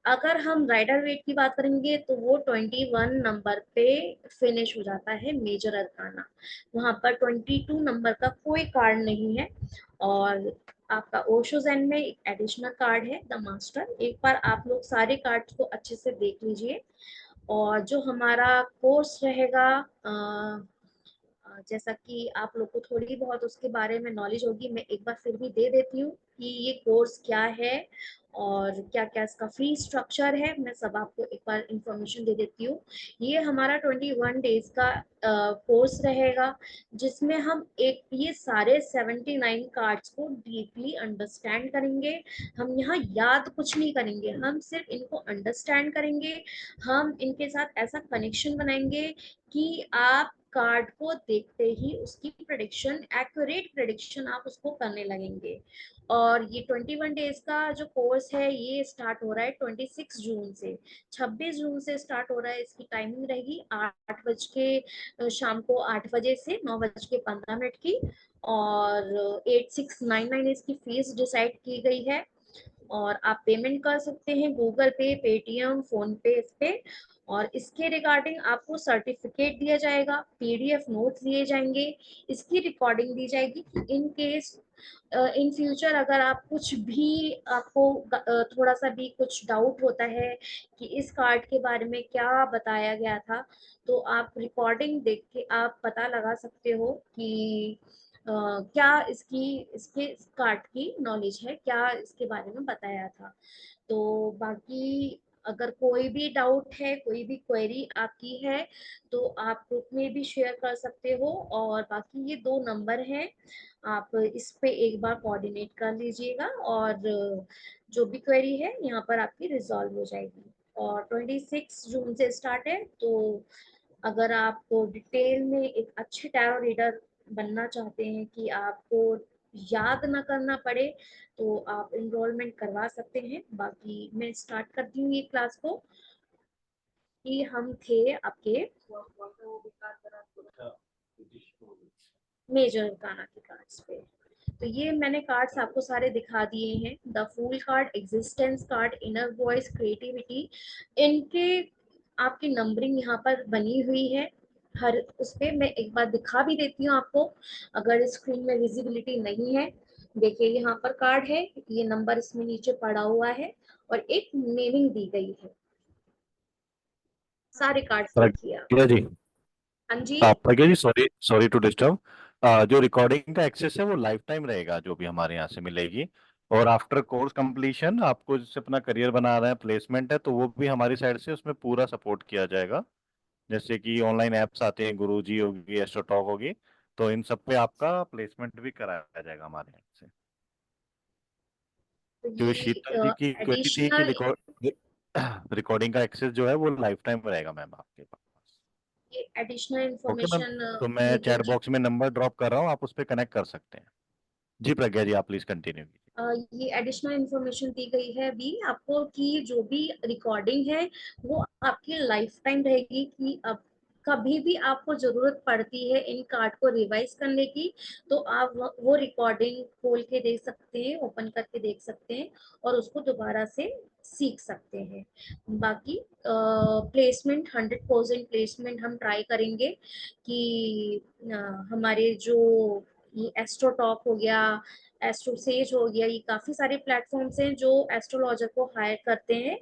अगर हम राइडर वेट की बात करेंगे तो वो 21 नंबर पे फिनिश हो जाता है मेजर अरकाना, वहां पर 22 नंबर का कोई कार्ड नहीं है। और आपका ओशो ज़ेन में एक एडिशनल कार्ड है द मास्टर। एक बार आप लोग सारे कार्ड्स को अच्छे से देख लीजिए। और जो हमारा कोर्स रहेगा, जैसा कि आप लोग को थोड़ी बहुत उसके बारे में नॉलेज होगी, मैं एक बार फिर भी दे देती हूँ कि ये कोर्स क्या है और क्या क्या इसका फी स्ट्रक्चर है, मैं सब आपको एक बार इंफॉर्मेशन दे देती हूँ। ये हमारा 21 डेज का कोर्स रहेगा, जिसमें हम एक ये सारे 79 कार्ड्स को डीपली अंडरस्टैंड करेंगे। हम यहाँ याद कुछ नहीं करेंगे, हम सिर्फ इनको अंडरस्टैंड करेंगे। हम इनके साथ ऐसा कनेक्शन बनाएंगे कि आप कार्ड को देखते ही उसकी प्रेडिक्शन, एक्यूरेट प्रेडिक्शन आप उसको करने लगेंगे। और ये 21 डेज का जो कोर्स है ये स्टार्ट हो रहा है 26 जून से। 26 जून से स्टार्ट हो रहा है। इसकी टाइमिंग रहेगी 8 बज के, शाम को 8 बजे से 9 बज के 15 मिनट की। और 8699 इसकी फीस डिसाइड की गई है। और आप पेमेंट कर सकते हैं गूगल पे, पेटीएम, फोन पे, इस पे। और इसके रिगार्डिंग आपको सर्टिफिकेट दिया जाएगा, पीडीएफ नोट्स दिए जाएंगे, इसकी रिकॉर्डिंग दी जाएगी कि इन केस इन फ्यूचर अगर आप कुछ भी, आपको थोड़ा सा भी कुछ डाउट होता है कि इस कार्ड के बारे में क्या बताया गया था, तो आप रिकॉर्डिंग देख के आप पता लगा सकते हो कि क्या इसकी, इसके इस कार्ड की नॉलेज है, क्या इसके बारे में बताया था। तो बाकी अगर कोई भी डाउट है, कोई भी क्वेरी आपकी है, तो आप ग्रुप में भी शेयर कर सकते हो। और बाकी ये 2 नंबर हैं, आप इस पे एक बार कोऑर्डिनेट कर लीजिएगा और जो भी क्वेरी है यहाँ पर आपकी रिजॉल्व हो जाएगी। और 26 जून से स्टार्ट है। तो अगर आपको डिटेल में एक अच्छे टैरो रीडर बनना चाहते हैं कि आपको याद ना करना पड़े, तो आप इनरोलमेंट करवा सकते हैं। बाकी मैं स्टार्ट करती हूँ ये क्लास को। कि हम थे आपके मेजर गाना के कार्ड्स पे। तो ये मैंने कार्ड्स आपको सारे दिखा दिए हैं, the fool card, existence card, inner voice, creativity. इनके आपकी नंबरिंग यहाँ पर बनी हुई है हर उस पे। मैं एक बार दिखा भी देती हूँ आपको, अगर स्क्रीन में विजिबिलिटी नहीं है। देखिए यहाँ पर कार्ड है, ये नंबर इसमें नीचे पड़ा हुआ है और एक नेमिंग दी गई है। सारे कार्ड्स देखिए आप। प्रज्ञा जी, हाँ जी। प्रज्ञा जी, सॉरी सॉरी टू डिस्टर्ब। जो रिकॉर्डिंग का एक्सेस है वो लाइफ टाइम रहेगा, जो भी हमारे यहाँ से मिलेगी। और आफ्टर कोर्स कंप्लीशन आपको जैसे अपना करियर बना रहे हैं, प्लेसमेंट है, तो वो भी हमारी साइड से उसमें पूरा सपोर्ट किया जाएगा। जैसे कि ऑनलाइन एप्स आते हैं, गुरुजी होगी, एस्ट्रोटॉक होगी, तो इन सब पे आपका प्लेसमेंट भी कराया जाएगा हमारे यहाँ से। तो जो ये शीतल जी की क्वेरी थी कि एडिशनल, रिकॉर्डिंग का एक्सेस जो है वो लाइफ टाइम रहेगा मैम आपके पास। ये एडिशनल ओके मैम, इंफॉर्मेशन तो मैं दी चैट गई है। बॉक्स में नंबर ड्रॉप कर रहा हूँ, आप उस पर कनेक्ट कर सकते हैं। जी प्रज्ञा जी, आप प्लीज कंटिन्यू कीजिए। ये एडिशनल इंफॉर्मेशन दी गई है अभी आपको कि जो भी रिकॉर्डिंग है वो आपकी लाइफ टाइम रहेगी। कि अब कभी भी आपको जरूरत पड़ती है इन कार्ड को रिवाइज करने की, तो आप वो रिकॉर्डिंग खोल के देख सकते हैं, ओपन करके देख सकते हैं और उसको दोबारा से सीख सकते हैं। बाकी प्लेसमेंट 100% प्लेसमेंट हम ट्राई करेंगे कि हमारे जो ये एस्ट्रोटॉक हो गया, एस्ट्रोसेज हो गया, ये काफी सारे प्लेटफॉर्म्स हैं जो एस्ट्रोलॉजर को हायर करते हैं।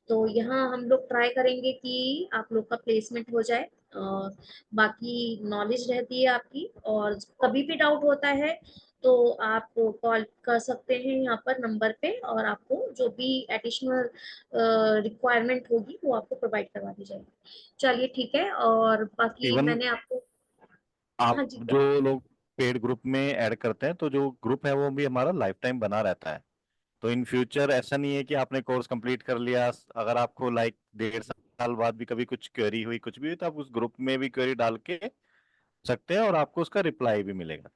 तो यहाँ हम लोग ट्राई करेंगे कि आप लोग का प्लेसमेंट हो जाए। बाकी नॉलेज रहती है आपकी, और कभी भी डाउट होता है तो आप कॉल कर सकते हैं यहाँ पर नंबर पे, और आपको जो भी एडिशनल रिक्वायरमेंट होगी वो आपको प्रोवाइड करवा दी जाएगी। चलिए ठीक है। और बाकी इवन मैंने आपको, आप हाँ जी जो क्या। लोग पेड ग्रुप में ऐड करते हैं, तो जो ग्रुप है वो भी हमारा लाइफ टाइम बना रहता है। तो इन फ्यूचर ऐसा नहीं है कि आपने कोर्स कंप्लीट कर लिया, अगर आपको लाइक 1.5 साल बाद भी कभी कुछ क्वेरी हुई, कुछ भी हुई, तो आप उस ग्रुप में भी क्वेरी डाल के सकते हैं और आपको उसका रिप्लाई भी मिलेगा।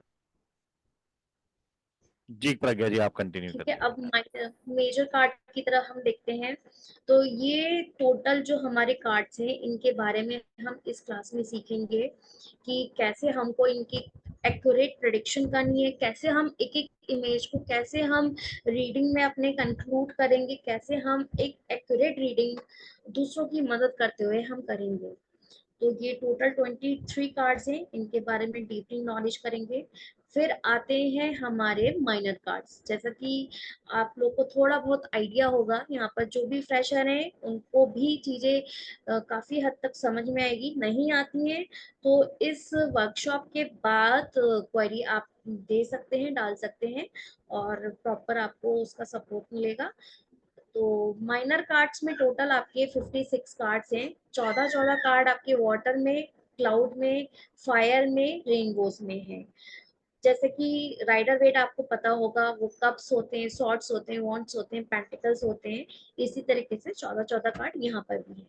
जी प्रज्ञा जी, आप कंटिन्यू ठीक है, करिए। अब मेजर कार्ड की तरफ हम देखते हैं। तो ये टोटल जो हमारे कार्ड्स हैं इनके बारे में हम इस क्लास में सीखेंगे कि कैसे हमको इनकी एक्यूरेट प्रिडिक्शन करनी है, कैसे हम एक एक इमेज को कैसे हम रीडिंग में अपने कंक्लूड करेंगे, कैसे हम एक एक्यूरेट रीडिंग दूसरों की मदद करते हुए हम करेंगे। तो ये टोटल 23 कार्ड्स हैं, इनके बारे में डीपली नॉलेज करेंगे। फिर आते हैं हमारे माइनर कार्ड्स। जैसा कि आप लोग को थोड़ा बहुत आइडिया होगा, यहाँ पर जो भी फ्रेशर हैं उनको भी चीजें काफी हद तक समझ में आएगी। नहीं आती हैं तो इस वर्कशॉप के बाद क्वेरी आप दे सकते हैं, डाल सकते हैं, और प्रॉपर आपको उसका सपोर्ट मिलेगा। तो माइनर कार्ड्स में टोटल आपके 56 कार्ड्स हैं। 14 कार्ड आपके वाटर में, क्लाउड में, फायर में, रेनबोज में है। जैसे कि राइडर वेट आपको पता होगा, वो कप्स होते हैं, सॉर्ड्स होते हैं, वॉन्ड्स होते हैं, पेंटिकल्स होते हैं। इसी तरीके से 14 कार्ड यहाँ पर भी है।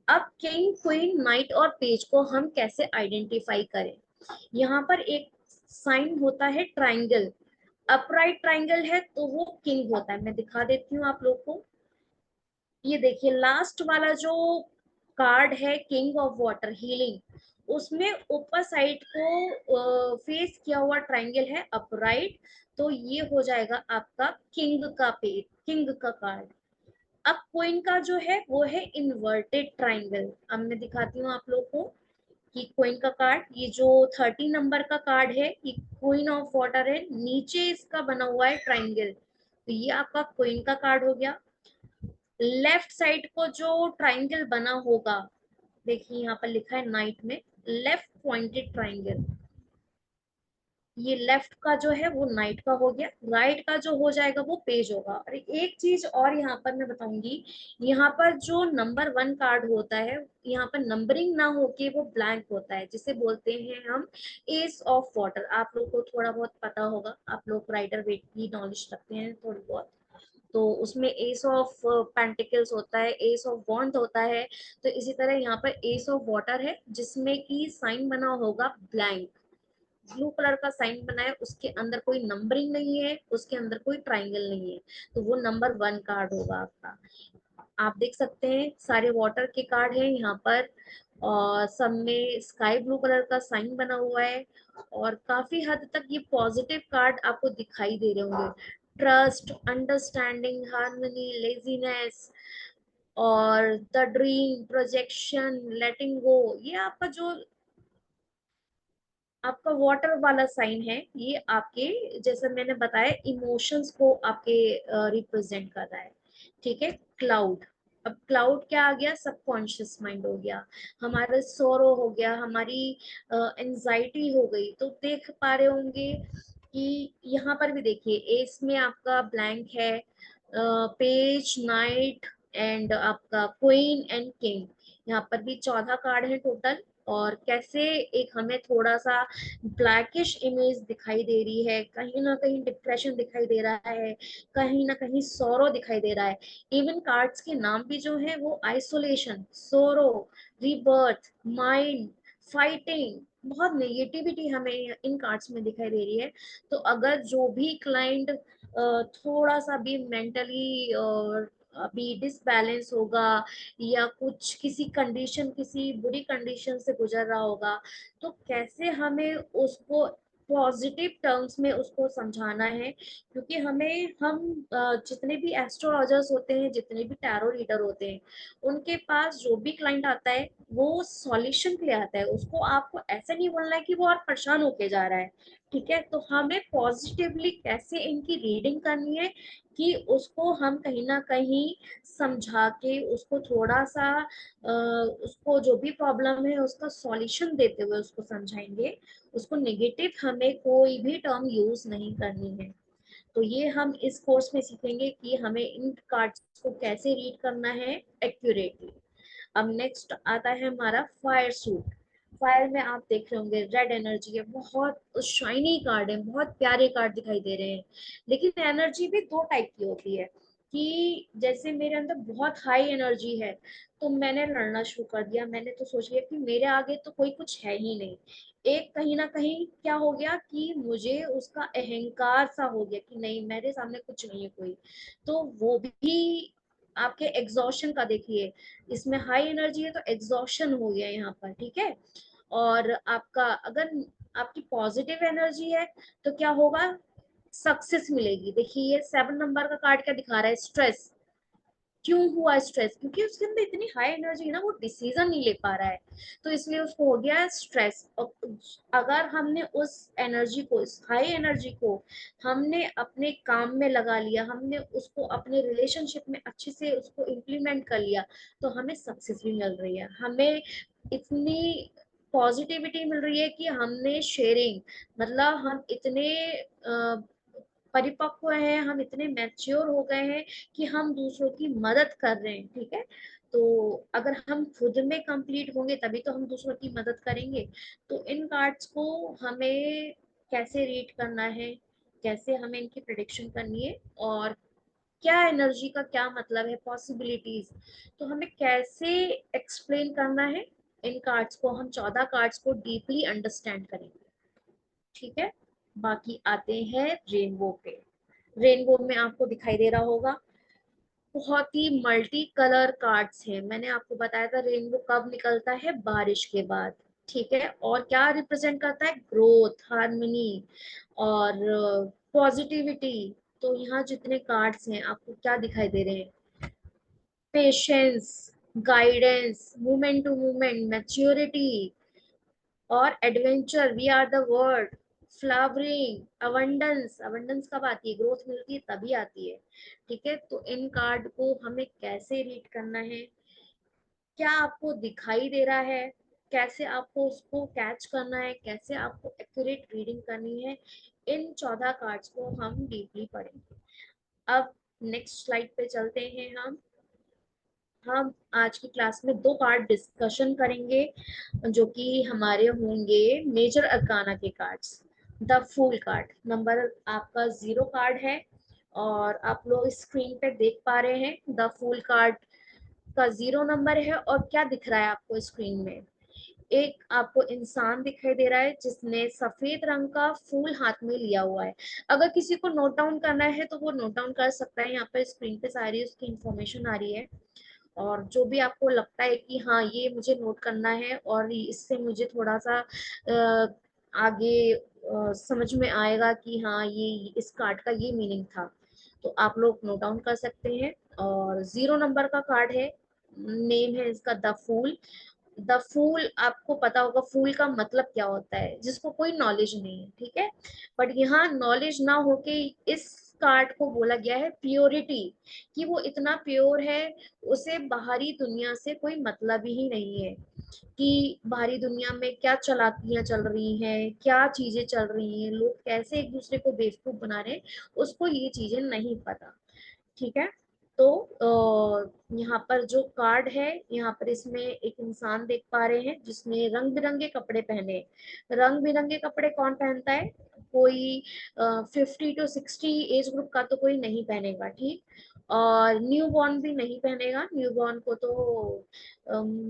अब किंग, क्वीन, नाइट और पेज को हम कैसे आइडेंटिफाई करें? यहाँ पर एक साइन होता है ट्राइंगल। अपराइट ट्राइंगल है तो वो किंग होता है। मैं दिखा देती हूँ आप लोग को। ये देखिए लास्ट वाला जो कार्ड है, किंग ऑफ वाटर हीलिंग, उसमें ऊपर साइड को फेस किया हुआ ट्रायंगल है अपराइट। तो ये हो जाएगा आपका किंग का पेज, किंग का कार्ड। अब क्वीन का जो है वो है इन्वर्टेड ट्रायंगल। अब मैं दिखाती हूँ आप लोग को कि क्वीन का कार्ड, ये जो 30 नंबर का कार्ड है, ये क्वीन ऑफ वाटर है, नीचे इसका बना हुआ है ट्रायंगल। तो ये आपका क्वीन का कार्ड हो गया। लेफ्ट साइड को जो ट्राइंगल बना होगा, देखिए यहाँ पर लिखा है नाइट में लेफ्ट पॉइंटेड ट्राइंगल, ये लेफ्ट का जो है वो नाइट का हो गया। राइट का जो हो जाएगा वो पेज होगा। और एक चीज और यहाँ पर मैं बताऊंगी, यहाँ पर जो नंबर 1 कार्ड होता है, यहाँ पर नंबरिंग ना होके वो ब्लैंक होता है, जिसे बोलते हैं हम एस ऑफ वाटर। आप लोग को थोड़ा बहुत पता होगा, आप लोग राइडर वेट की नॉलेज रखते हैं थोड़ी बहुत। तो उसमें एस ऑफ पेंटिकल्स होता है, एस ऑफ वॉन्ड होता है। तो इसी तरह यहाँ पर एस ऑफ वाटर है, जिसमें की साइन बना होगा ब्लैंक। ब्लू कलर का साइन बना है, उसके अंदर कोई नंबरिंग नहीं है, उसके अंदर कोई ट्राइंगल नहीं है, तो वो नंबर 1 कार्ड होगा आपका। आप देख सकते हैं सारे वाटर के कार्ड हैं यहाँ पर, और सब में स्काई ब्लू कलर का साइन बना हुआ है। और काफी हद तक ये पॉजिटिव कार्ड आपको दिखाई दे रहे होंगे। ट्रस्ट, अंडरस्टैंडिंग, हार्मनी, लेजीनेस, और द ड्रीम, प्रोजेक्शन, लेटिंग गो। ये आपका जो आपका वाटर वाला साइन है, ये आपके जैसे मैंने बताया इमोशंस को आपके रिप्रेजेंट कर रहा है। ठीक है। क्लाउड, अब क्लाउड क्या आ गया? सबकॉन्शियस माइंड हो गया, हमारा सोरो हो गया, हमारी एंजाइटी हो गई। तो देख पा रहे होंगे कि यहाँ पर भी देखिए एस में आपका ब्लैंक है, पेज, नाइट, एंड आपका क्वीन एंड किंग। यहाँ पर भी 14 कार्ड है टोटल। और कैसे एक हमें थोड़ा सा ब्लैकिश इमेज दिखाई दे रही है, कहीं ना कहीं डिप्रेशन दिखाई दे रहा है, कहीं ना कहीं सोरो दिखाई दे रहा है। इवन कार्ड्स के नाम भी जो है वो आइसोलेशन, सोरो, रीबर्थ, माइंड, फाइटिंग, बहुत नेगेटिविटी हमें इन कार्ड्स में दिखाई दे रही है। तो अगर जो भी क्लाइंट थोड़ा सा भी मेंटली अभी डिसबैलेंस होगा, या कुछ किसी कंडीशन, किसी बुरी कंडीशन से गुजर रहा होगा, तो कैसे हमें उसको पॉजिटिव टर्म्स में उसको समझाना है। क्योंकि हम जितने भी एस्ट्रोलॉजर्स होते हैं, जितने भी टैरो रीडर होते हैं, उनके पास जो भी क्लाइंट आता है वो सॉल्यूशन के लिए आता है। उसको आपको ऐसा नहीं बोलना है कि वो और परेशान होके जा रहा है। ठीक है, तो हमें पॉजिटिवली कैसे इनकी रीडिंग करनी है कि उसको हम कहीं ना कहीं समझा के उसको थोड़ा सा उसको जो भी प्रॉब्लम है उसका सॉल्यूशन देते हुए उसको समझाएंगे। उसको नेगेटिव हमें कोई भी टर्म यूज नहीं करनी है। तो ये हम इस कोर्स में सीखेंगे कि हमें इन कार्ड्स को कैसे रीड करना है एक्यूरेटली। अब नेक्स्ट आता है हमारा फायर सूट। फायर में आप देख रहे होंगे रेड एनर्जी है, बहुत शाइनी कार्ड है, बहुत प्यारे कार्ड दिखाई दे रहे हैं। लेकिन एनर्जी भी दो टाइप की होती है। कि जैसे मेरे अंदर बहुत हाई एनर्जी है, तो मैंने लड़ना शुरू कर दिया। मैंने तो सोच लिया कि मेरे आगे तो कोई कुछ है ही नहीं। एक कहीं ना कहीं क्या हो गया कि मुझे उसका अहंकार सा हो गया कि नहीं, मेरे सामने कुछ नहीं है कोई। तो वो भी आपके एग्जॉशन का देखिए, इसमें हाई एनर्जी है तो एग्जॉशन हो गया यहाँ पर, ठीक है। और आपका अगर आपकी पॉजिटिव एनर्जी है तो क्या होगा, सक्सेस मिलेगी। देखिए ये 7 नंबर का कार्ड क्या दिखा रहा है, स्ट्रेस। क्यों हुआ स्ट्रेस, क्योंकि उसके अंदर इतनी हाई एनर्जी है ना, वो डिसीजन नहीं ले पा रहा है, तो इसलिए उसको हो गया स्ट्रेस। अगर हमने उस एनर्जी को, इस हाई एनर्जी को हमने अपने काम में लगा लिया, हमने उसको अपने रिलेशनशिप में अच्छे से उसको इम्प्लीमेंट कर लिया, तो हमें सक्सेस भी मिल रही है। हमें इतनी पॉजिटिविटी मिल रही है कि हमने शेयरिंग, मतलब हम इतने परिपक्व हैं, हम इतने मैच्योर हो गए हैं कि हम दूसरों की मदद कर रहे हैं, ठीक है। तो अगर हम खुद में कंप्लीट होंगे तभी तो हम दूसरों की मदद करेंगे। तो इन कार्ड्स को हमें कैसे रीड करना है, कैसे हमें इनकी प्रिडिक्शन करनी है, और क्या एनर्जी का क्या मतलब है, पॉसिबिलिटीज, तो हमें कैसे एक्सप्लेन करना है, इन कार्ड्स को हम 14 कार्ड्स को डीपली अंडरस्टैंड करेंगे, ठीक है। बाकी आते हैं रेनबो पे। रेनबो में आपको दिखाई दे रहा होगा बहुत ही मल्टी कलर कार्ड्स हैं। मैंने आपको बताया था रेनबो कब निकलता है, बारिश के बाद, ठीक है। और क्या रिप्रेजेंट करता है, ग्रोथ, हार्मनी और पॉजिटिविटी। तो यहाँ जितने कार्ड्स हैं आपको क्या दिखाई दे रहे हैं, patience, guidance, movement to movement, maturity और adventure, we are the world, flowering, abundance. Abundance कब आती है, ग्रोथ मिलती है तभी आती है, ठीक है। तो इन कार्ड को हमें कैसे रीड करना है, क्या आपको दिखाई दे रहा है, कैसे आपको उसको कैच करना है, कैसे आपको एक्यूरेट रीडिंग करनी है, इन 14 कार्ड्स को हम डीपली पढ़ेंगे। अब नेक्स्ट स्लाइड पे चलते हैं। हम आज की क्लास में 2 कार्ड डिस्कशन करेंगे जो कि हमारे होंगे मेजर अरकाना के cards. The fool card, number आपका 0 कार्ड है, और आप लोग स्क्रीन पे देख पा रहे हैं द फूल कार्ड का 0 नंबर है। और क्या दिख रहा है आपको स्क्रीन में, एक आपको इंसान दिखाई दे रहा है जिसने सफेद रंग का फूल हाथ में लिया हुआ है। अगर किसी को नोट डाउन करना है तो वो नोट डाउन कर सकता है, यहाँ पर स्क्रीन पे सारी उसकी इंफॉर्मेशन आ रही है। और जो भी आपको लगता है कि हाँ ये मुझे नोट करना है और इससे मुझे थोड़ा सा आगे समझ में आएगा कि हाँ ये इस कार्ड का ये मीनिंग था, तो आप लोग नोट डाउन कर सकते हैं। और 0 नंबर का कार्ड है, नेम है इसका द फूल। द फूल, आपको पता होगा फूल का मतलब क्या होता है, जिसको कोई नॉलेज नहीं है, ठीक है। बट यहाँ नॉलेज ना होके इस कार्ड को बोला गया है प्योरिटी, कि वो इतना प्योर है, उसे बाहरी दुनिया से कोई मतलब ही नहीं है कि बाहरी दुनिया में क्या चालाकियां चल रही हैं, क्या चीजें चल रही हैं, लोग कैसे एक दूसरे को बेवकूफ बना रहे हैं, उसको ये चीजें नहीं पता, ठीक है। तो यहाँ पर जो कार्ड है, यहाँ पर इसमें एक इंसान देख पा रहे हैं जिसने रंग बिरंगे कपड़े पहने। रंग बिरंगे कपड़े कौन पहनता है, कोई 50 to 60 एज ग्रुप का तो कोई नहीं पहनेगा, ठीक। और न्यू बॉर्न भी नहीं पहनेगा, न्यू बॉर्न को तो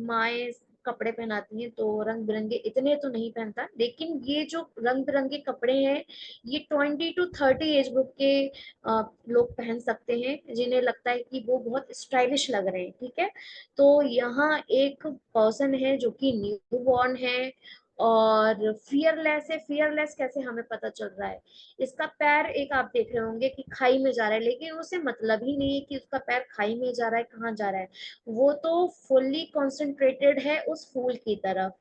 माए कपड़े पहनाती हैं, तो रंग बिरंगे इतने तो नहीं पहनता। लेकिन ये जो रंग बिरंगे कपड़े हैं, ये 20 to 30 एज ग्रुप के लोग पहन सकते हैं, जिन्हें लगता है कि वो बहुत स्टाइलिश लग रहे हैं, ठीक है। तो यहाँ एक पर्सन है जो कि न्यू बॉर्न है और फियरलेस है। फियरलेस कैसे हमें पता चल रहा है, इसका पैर एक आप देख रहे होंगे कि खाई में जा रहा है, लेकिन उसे मतलब ही नहीं है कि उसका पैर खाई में जा रहा है, कहाँ जा रहा है। वो तो फुल्ली कॉन्सेंट्रेटेड है उस फूल की तरफ,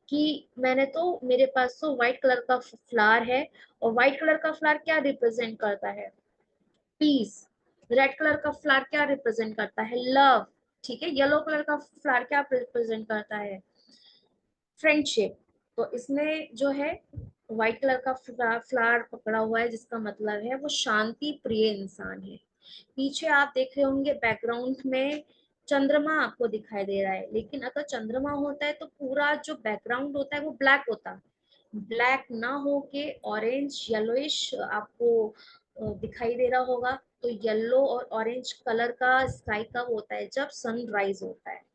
कि मैंने तो, मेरे पास तो व्हाइट कलर का फ्लावर है। और व्हाइट कलर का फ्लावर क्या रिप्रेजेंट करता है, पीस। रेड कलर का फ्लावर क्या रिप्रेजेंट करता है, लव, ठीक है। येलो कलर का फ्लावर क्या रिप्रेजेंट करता है, फ्रेंडशिप। तो इसने जो है व्हाइट कलर का फ्लावर पकड़ा हुआ है, जिसका मतलब है वो शांति प्रिय इंसान है। पीछे आप देख रहे होंगे बैकग्राउंड में चंद्रमा आपको दिखाई दे रहा है, लेकिन अगर चंद्रमा होता है तो पूरा जो बैकग्राउंड होता है वो ब्लैक होता, ब्लैक ना होके ऑरेंज येलोइश आपको दिखाई दे रहा होगा। तो येलो और ऑरेंज कलर का स्काई कब होता है? जब सनराइज होता है।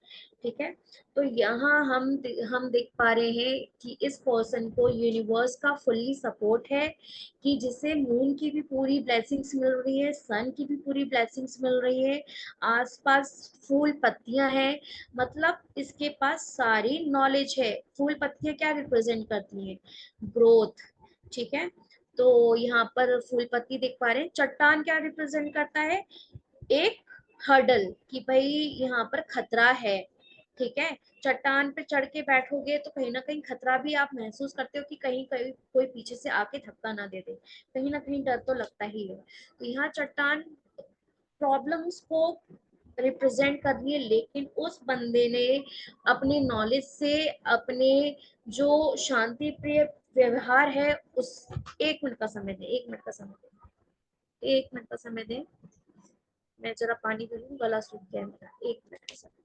ठीक है, तो यहाँ हम देख पा रहे हैं कि इस पर्सन को यूनिवर्स का फुल्ली सपोर्ट है, कि जिसे मून की भी पूरी ब्लेसिंग्स मिल रही है, सन की भी पूरी ब्लेसिंग्स मिल रही है, आसपास फूल पत्तियां हैं, मतलब इसके पास सारी नॉलेज है। फूल पत्तियां क्या रिप्रेजेंट करती हैं? ग्रोथ। ठीक है, तो यहाँ पर फूल पत्ती देख पा रहे हैं। चट्टान क्या रिप्रेजेंट करता है? एक हर्डल, कि भाई यहाँ पर खतरा है। ठीक है, चट्टान पे चढ़ के बैठोगे तो कहीं ना कहीं खतरा भी आप महसूस करते हो, कि कहीं कहीं कोई पीछे से आके धक्का ना दे दे, कहीं ना कहीं डर तो लगता ही है। तो यहाँ चट्टान प्रॉब्लम्स को रिप्रेजेंट कर रही है, लेकिन उस बंदे ने अपने नॉलेज से, अपने जो शांति प्रिय व्यवहार है उस, 1 मिनट का समय दें, 1 मिनट का समय दें, 1 मिनट का समय दें, मैं जरा पानी पी लूं, गला सूख गया है मेरा, 1 मिनट का समय।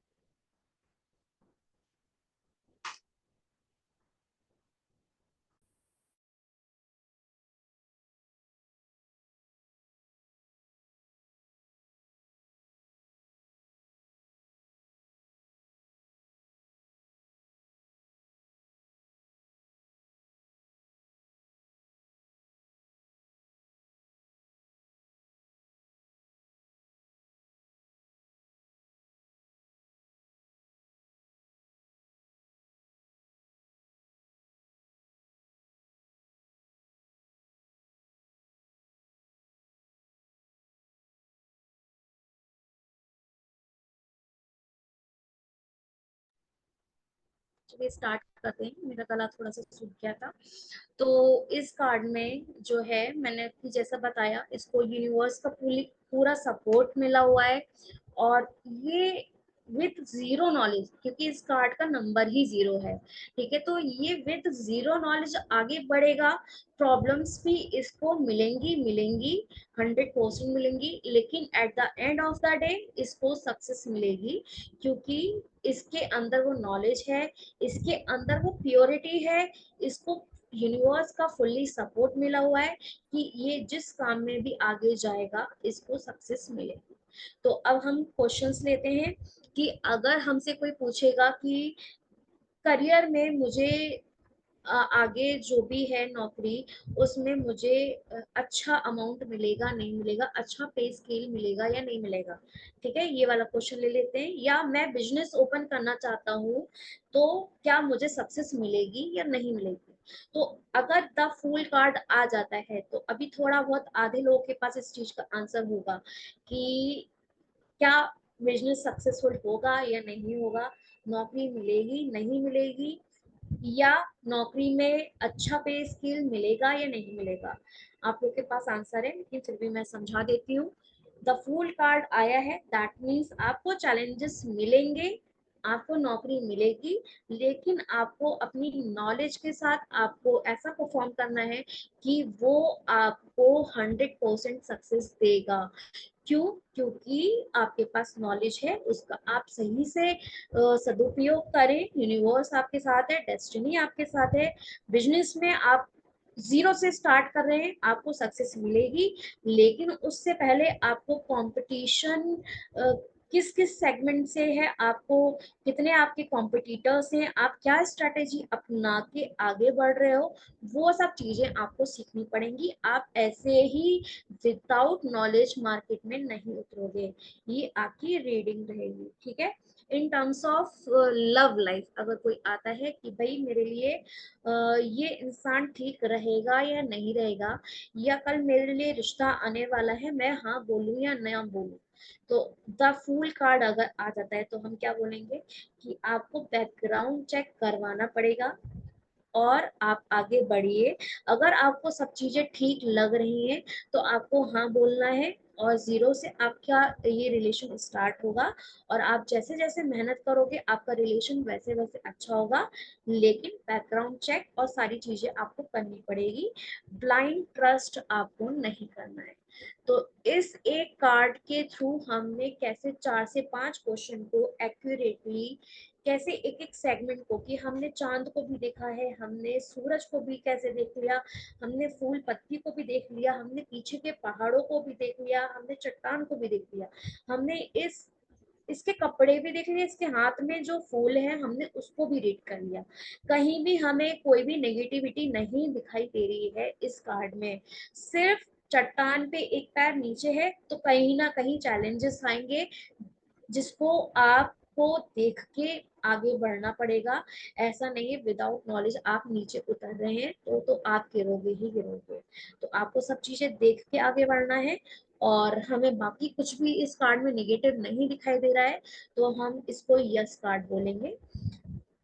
चलिए स्टार्ट करते हैं, मेरा गला थोड़ा सा सूख गया था। तो इस कार्ड में जो है, मैंने आपको जैसा बताया, इसको यूनिवर्स का पूरा सपोर्ट मिला हुआ है। और ये विथ जीरो नॉलेज, क्योंकि इस कार्ड का नंबर ही जीरो है। ठीक है, तो ये विथ जीरो नॉलेज आगे बढ़ेगा। प्रॉब्लम्स भी इसको मिलेंगी मिलेंगी, 100% मिलेंगी, लेकिन at the end of the day इसको सक्सेस मिलेगी, क्योंकि इसके अंदर वो नॉलेज है, इसके अंदर वो प्योरिटी है, इसको यूनिवर्स का फुल्ली सपोर्ट मिला हुआ है, कि ये जिस काम में भी आगे जाएगा इसको सक्सेस मिलेगी। तो अब हम क्वेश्चंस लेते हैं, कि अगर हमसे कोई पूछेगा कि करियर में मुझे आगे जो भी है नौकरी, उसमें मुझे अच्छा अमाउंट मिलेगा नहीं मिलेगा, अच्छा पे स्केल मिलेगा या नहीं मिलेगा। ठीक है, ये वाला क्वेश्चन ले लेते हैं। या मैं बिजनेस ओपन करना चाहता हूँ, तो क्या मुझे सक्सेस मिलेगी या नहीं मिलेगी? तो अगर द फूल कार्ड आ जाता है, तो अभी थोड़ा बहुत आधे लोगों के पास इस चीज का आंसर होगा, कि क्या बिजनेस सक्सेसफुल होगा या नहीं होगा, नौकरी मिलेगी नहीं मिलेगी, या नौकरी में अच्छा पे स्किल मिलेगा या नहीं मिलेगा। आप लोग के पास आंसर है, लेकिन फिर भी मैं समझा देती हूँ। द फूल कार्ड आया है, दैट मीन्स आपको चैलेंजेस मिलेंगे, आपको नौकरी मिलेगी, लेकिन आपको अपनी नॉलेज के साथ आपको ऐसा परफॉर्म करना है कि वो आपको 100% सक्सेस देगा। क्यों? क्योंकि आपके पास नॉलेज है, उसका आप सही से सदुपयोग करें। यूनिवर्स आपके साथ है, डेस्टिनी आपके साथ है। बिजनेस में आप जीरो से स्टार्ट कर रहे हैं, आपको सक्सेस मिलेगी, लेकिन उससे पहले आपको कंपटीशन किस किस सेगमेंट से है, आपको कितने आपके कॉम्पिटिटर्स हैं, आप क्या स्ट्रेटेजी अपना के आगे बढ़ रहे हो, वो सब चीजें आपको सीखनी पड़ेंगी। आप ऐसे ही विदाउट नॉलेज मार्केट में नहीं उतरोगे। ये आपकी रीडिंग रहेगी। ठीक है, in terms of love life, अगर कोई आता है कि भाई मेरे लिए ये इंसान ठीक रहेगा या नहीं रहेगा, या कल मेरे लिए रिश्ता आने वाला है, मैं हाँ बोलूं या ना बोलूं, तो द फूल कार्ड अगर आ जाता है, तो हम क्या बोलेंगे, कि आपको बैकग्राउंड चेक करवाना पड़ेगा और आप आगे बढ़िए। अगर आपको सब चीजें ठीक लग रही हैं, तो आपको हाँ बोलना है, और जीरो से आपका ये रिलेशन स्टार्ट होगा, और आप जैसे जैसे मेहनत करोगे आपका रिलेशन वैसे वैसे अच्छा होगा, लेकिन बैकग्राउंड चेक और सारी चीजें आपको करनी पड़ेगी। ब्लाइंड ट्रस्ट आपको नहीं करना है। तो इस एक कार्ड के थ्रू हमने कैसे 4 से 5 क्वेश्चन को एक्यूरेटली कैसे एक एक सेगमेंट को, कि हमने चांद को भी देखा है, हमने सूरज को भी कैसे देख लिया, हमने फूल पत्ती को भी देख लिया, हमने पीछे के पहाड़ों को भी देख लिया, हमने चट्टान को भी देख लिया, हमने इसके कपड़े भी देख लिए, इसके हाथ में जो फूल है हमने उसको भी रीड कर लिया। कहीं भी हमें कोई भी नेगेटिविटी नहीं दिखाई दे रही है इस कार्ड में। सिर्फ चट्टान पे एक पैर नीचे है तो कहीं ना कहीं चैलेंजेस आएंगे, जिसको आपको देख के आगे बढ़ना पड़ेगा। ऐसा नहीं है विदाउट नॉलेज आप नीचे उतर रहे हैं तो आप गिरोगे ही गिरोगे। तो आपको सब चीजें देख के आगे बढ़ना है, और हमें बाकी कुछ भी इस कार्ड में निगेटिव नहीं दिखाई दे रहा है तो हम इसको यस कार्ड बोलेंगे।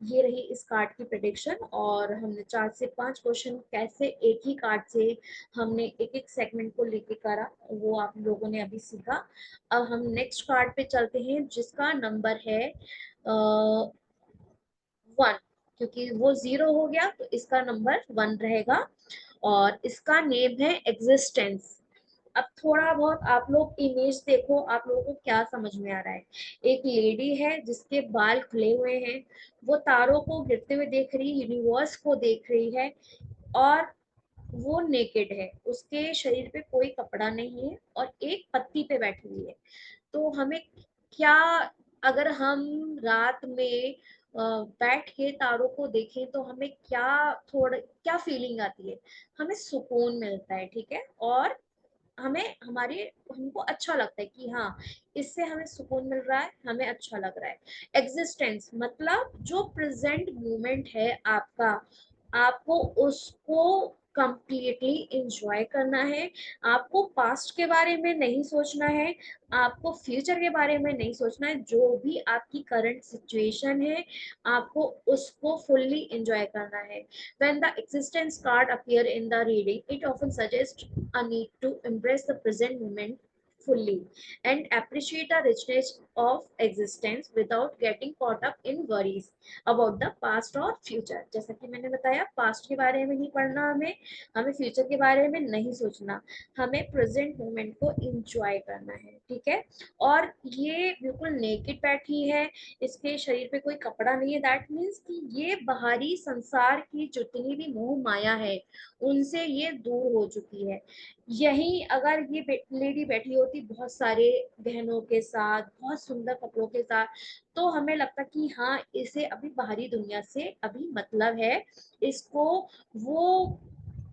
ये रही इस कार्ड की प्रेडिक्शन, और हमने 4 से 5 क्वेश्चन कैसे एक ही कार्ड से हमने एक एक सेगमेंट को लेके करा, वो आप लोगों ने अभी सीखा। अब हम नेक्स्ट कार्ड पे चलते हैं जिसका नंबर है 1, क्योंकि वो 0 हो गया तो इसका नंबर 1 रहेगा, और इसका नेम है एग्जिस्टेंस। अब थोड़ा बहुत आप लोग इमेज देखो, आप लोगों को क्या समझ में आ रहा है। एक लेडी है जिसके बाल खुले हुए हैं, वो तारों को गिरते हुए देख रही है, यूनिवर्स को देख रही है, और वो नेकेड है, उसके शरीर पे कोई कपड़ा नहीं है और एक पत्ती पे बैठी हुई है। तो हमें क्या, अगर हम रात में बैठ के तारों को देखें तो हमें क्या, थोड़ा क्या फीलिंग आती है, हमें सुकून मिलता है, ठीक है, और हमें हमारी हमको अच्छा लगता है कि हाँ, इससे हमें सुकून मिल रहा है, हमें अच्छा लग रहा है। एग्जिस्टेंस मतलब जो प्रेजेंट मोमेंट है आपका, आपको उसको कंप्लीटली इंजॉय करना है। आपको पास्ट के बारे में नहीं सोचना है, आपको फ्यूचर के बारे में नहीं सोचना है, जो भी आपकी करंट सिचुएशन है आपको उसको फुल्ली इंजॉय करना है। When the existence card appear in the reading, it often suggests a need to embrace the present moment fully and appreciate the richness of existence without getting caught up in worries about the past or future। जैसा कि मैंने बताया, past के बारे में नहीं पढ़ना, हमें हमें फ्यूचर के बारे में नहीं सोचना, हमें प्रेजेंट मोमेंट को एंजॉय करना है, ठीक है। और ये बिल्कुल नेकेड बैठी है, इसके शरीर पे कोई कपड़ा नहीं है, दैट मीन्स कि ये बाहरी संसार की जितनी भी मोह माया है उनसे ये दूर हो चुकी है। यही अगर ये लेडी बैठी होती बहुत सारे गहनों के साथ, बहुत सुंदर कपड़ों के साथ, तो हमें लगता कि हाँ, इसे अभी बाहरी दुनिया से अभी मतलब है, इसको वो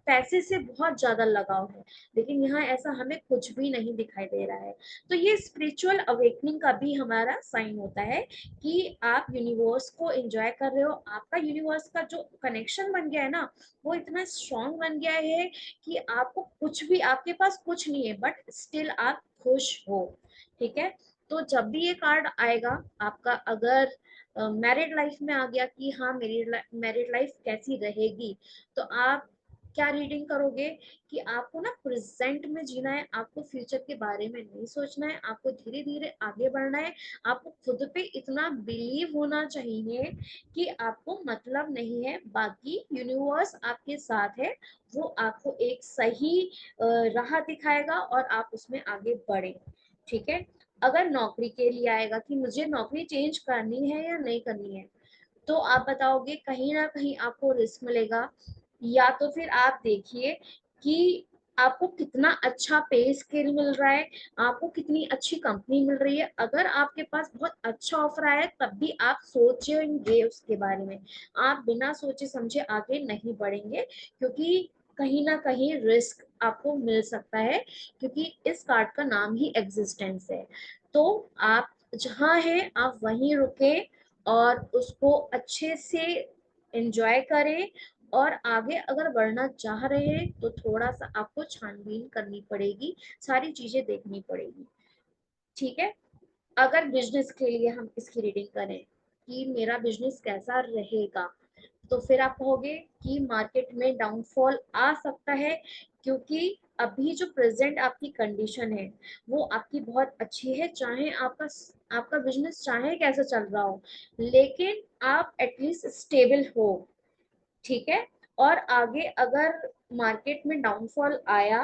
पैसे से बहुत ज्यादा लगाव है। लेकिन यहाँ ऐसा हमें कुछ भी नहीं दिखाई दे रहा है। तो ये स्पिरिचुअल अवेकनिंग का भी हमारा साइन होता है कि आप यूनिवर्स को एंजॉय कर रहे हो, आपका यूनिवर्स का जो कनेक्शन बन गया है ना, वो इतना स्ट्रांग बन गया है कि आपको कुछ भी, आपके पास कुछ नहीं है बट स्टिल आप खुश हो, ठीक है। तो जब भी ये कार्ड आएगा आपका, अगर मैरिड लाइफ में आ गया कि हाँ मेरी मैरिड लाइफ कैसी रहेगी, तो आप क्या रीडिंग करोगे कि आपको ना प्रेजेंट में जीना है, आपको फ्यूचर के बारे में नहीं सोचना है, आपको धीरे धीरे आगे बढ़ना है। आपको खुद पे इतना बिलीव होना चाहिए कि आपको मतलब नहीं है, बाकी यूनिवर्स आपके साथ है, वो आपको एक सही राह दिखाएगा और आप उसमें आगे बढ़े, ठीक है। अगर नौकरी के लिए आएगा कि मुझे नौकरी चेंज करनी है या नहीं करनी है, तो आप बताओगे कहीं ना कहीं आपको रिस्क मिलेगा, या तो फिर आप देखिए कि आपको कितना अच्छा पे स्केल मिल रहा है, आपको कितनी अच्छी कंपनी मिल रही है। अगर आपके पास बहुत अच्छा ऑफर आया है तब भी आप सोचेंगे उसके बारे में, आप बिना सोचे समझे आगे नहीं बढ़ेंगे, क्योंकि कहीं ना कहीं रिस्क आपको मिल सकता है, क्योंकि इस कार्ड का नाम ही एग्जिस्टेंस है। तो आप जहाँ हैं आप वहीं रुके और उसको अच्छे से एंजॉय करें, और आगे अगर बढ़ना चाह रहे हैं तो थोड़ा सा आपको छानबीन करनी पड़ेगी, सारी चीजें देखनी पड़ेगी, ठीक है। अगर बिजनेस के लिए हम इसकी रीडिंग करें कि मेरा बिजनेस कैसा रहेगा, तो फिर आप कहोगे कि मार्केट में डाउनफॉल आ सकता है, क्योंकि अभी जो प्रेजेंट आपकी कंडीशन है वो आपकी बहुत अच्छी है, चाहे आपका आपका बिजनेस चाहे कैसा चल रहा हो, लेकिन आप एटलीस्ट स्टेबल हो, ठीक है। और आगे अगर मार्केट में डाउनफॉल आया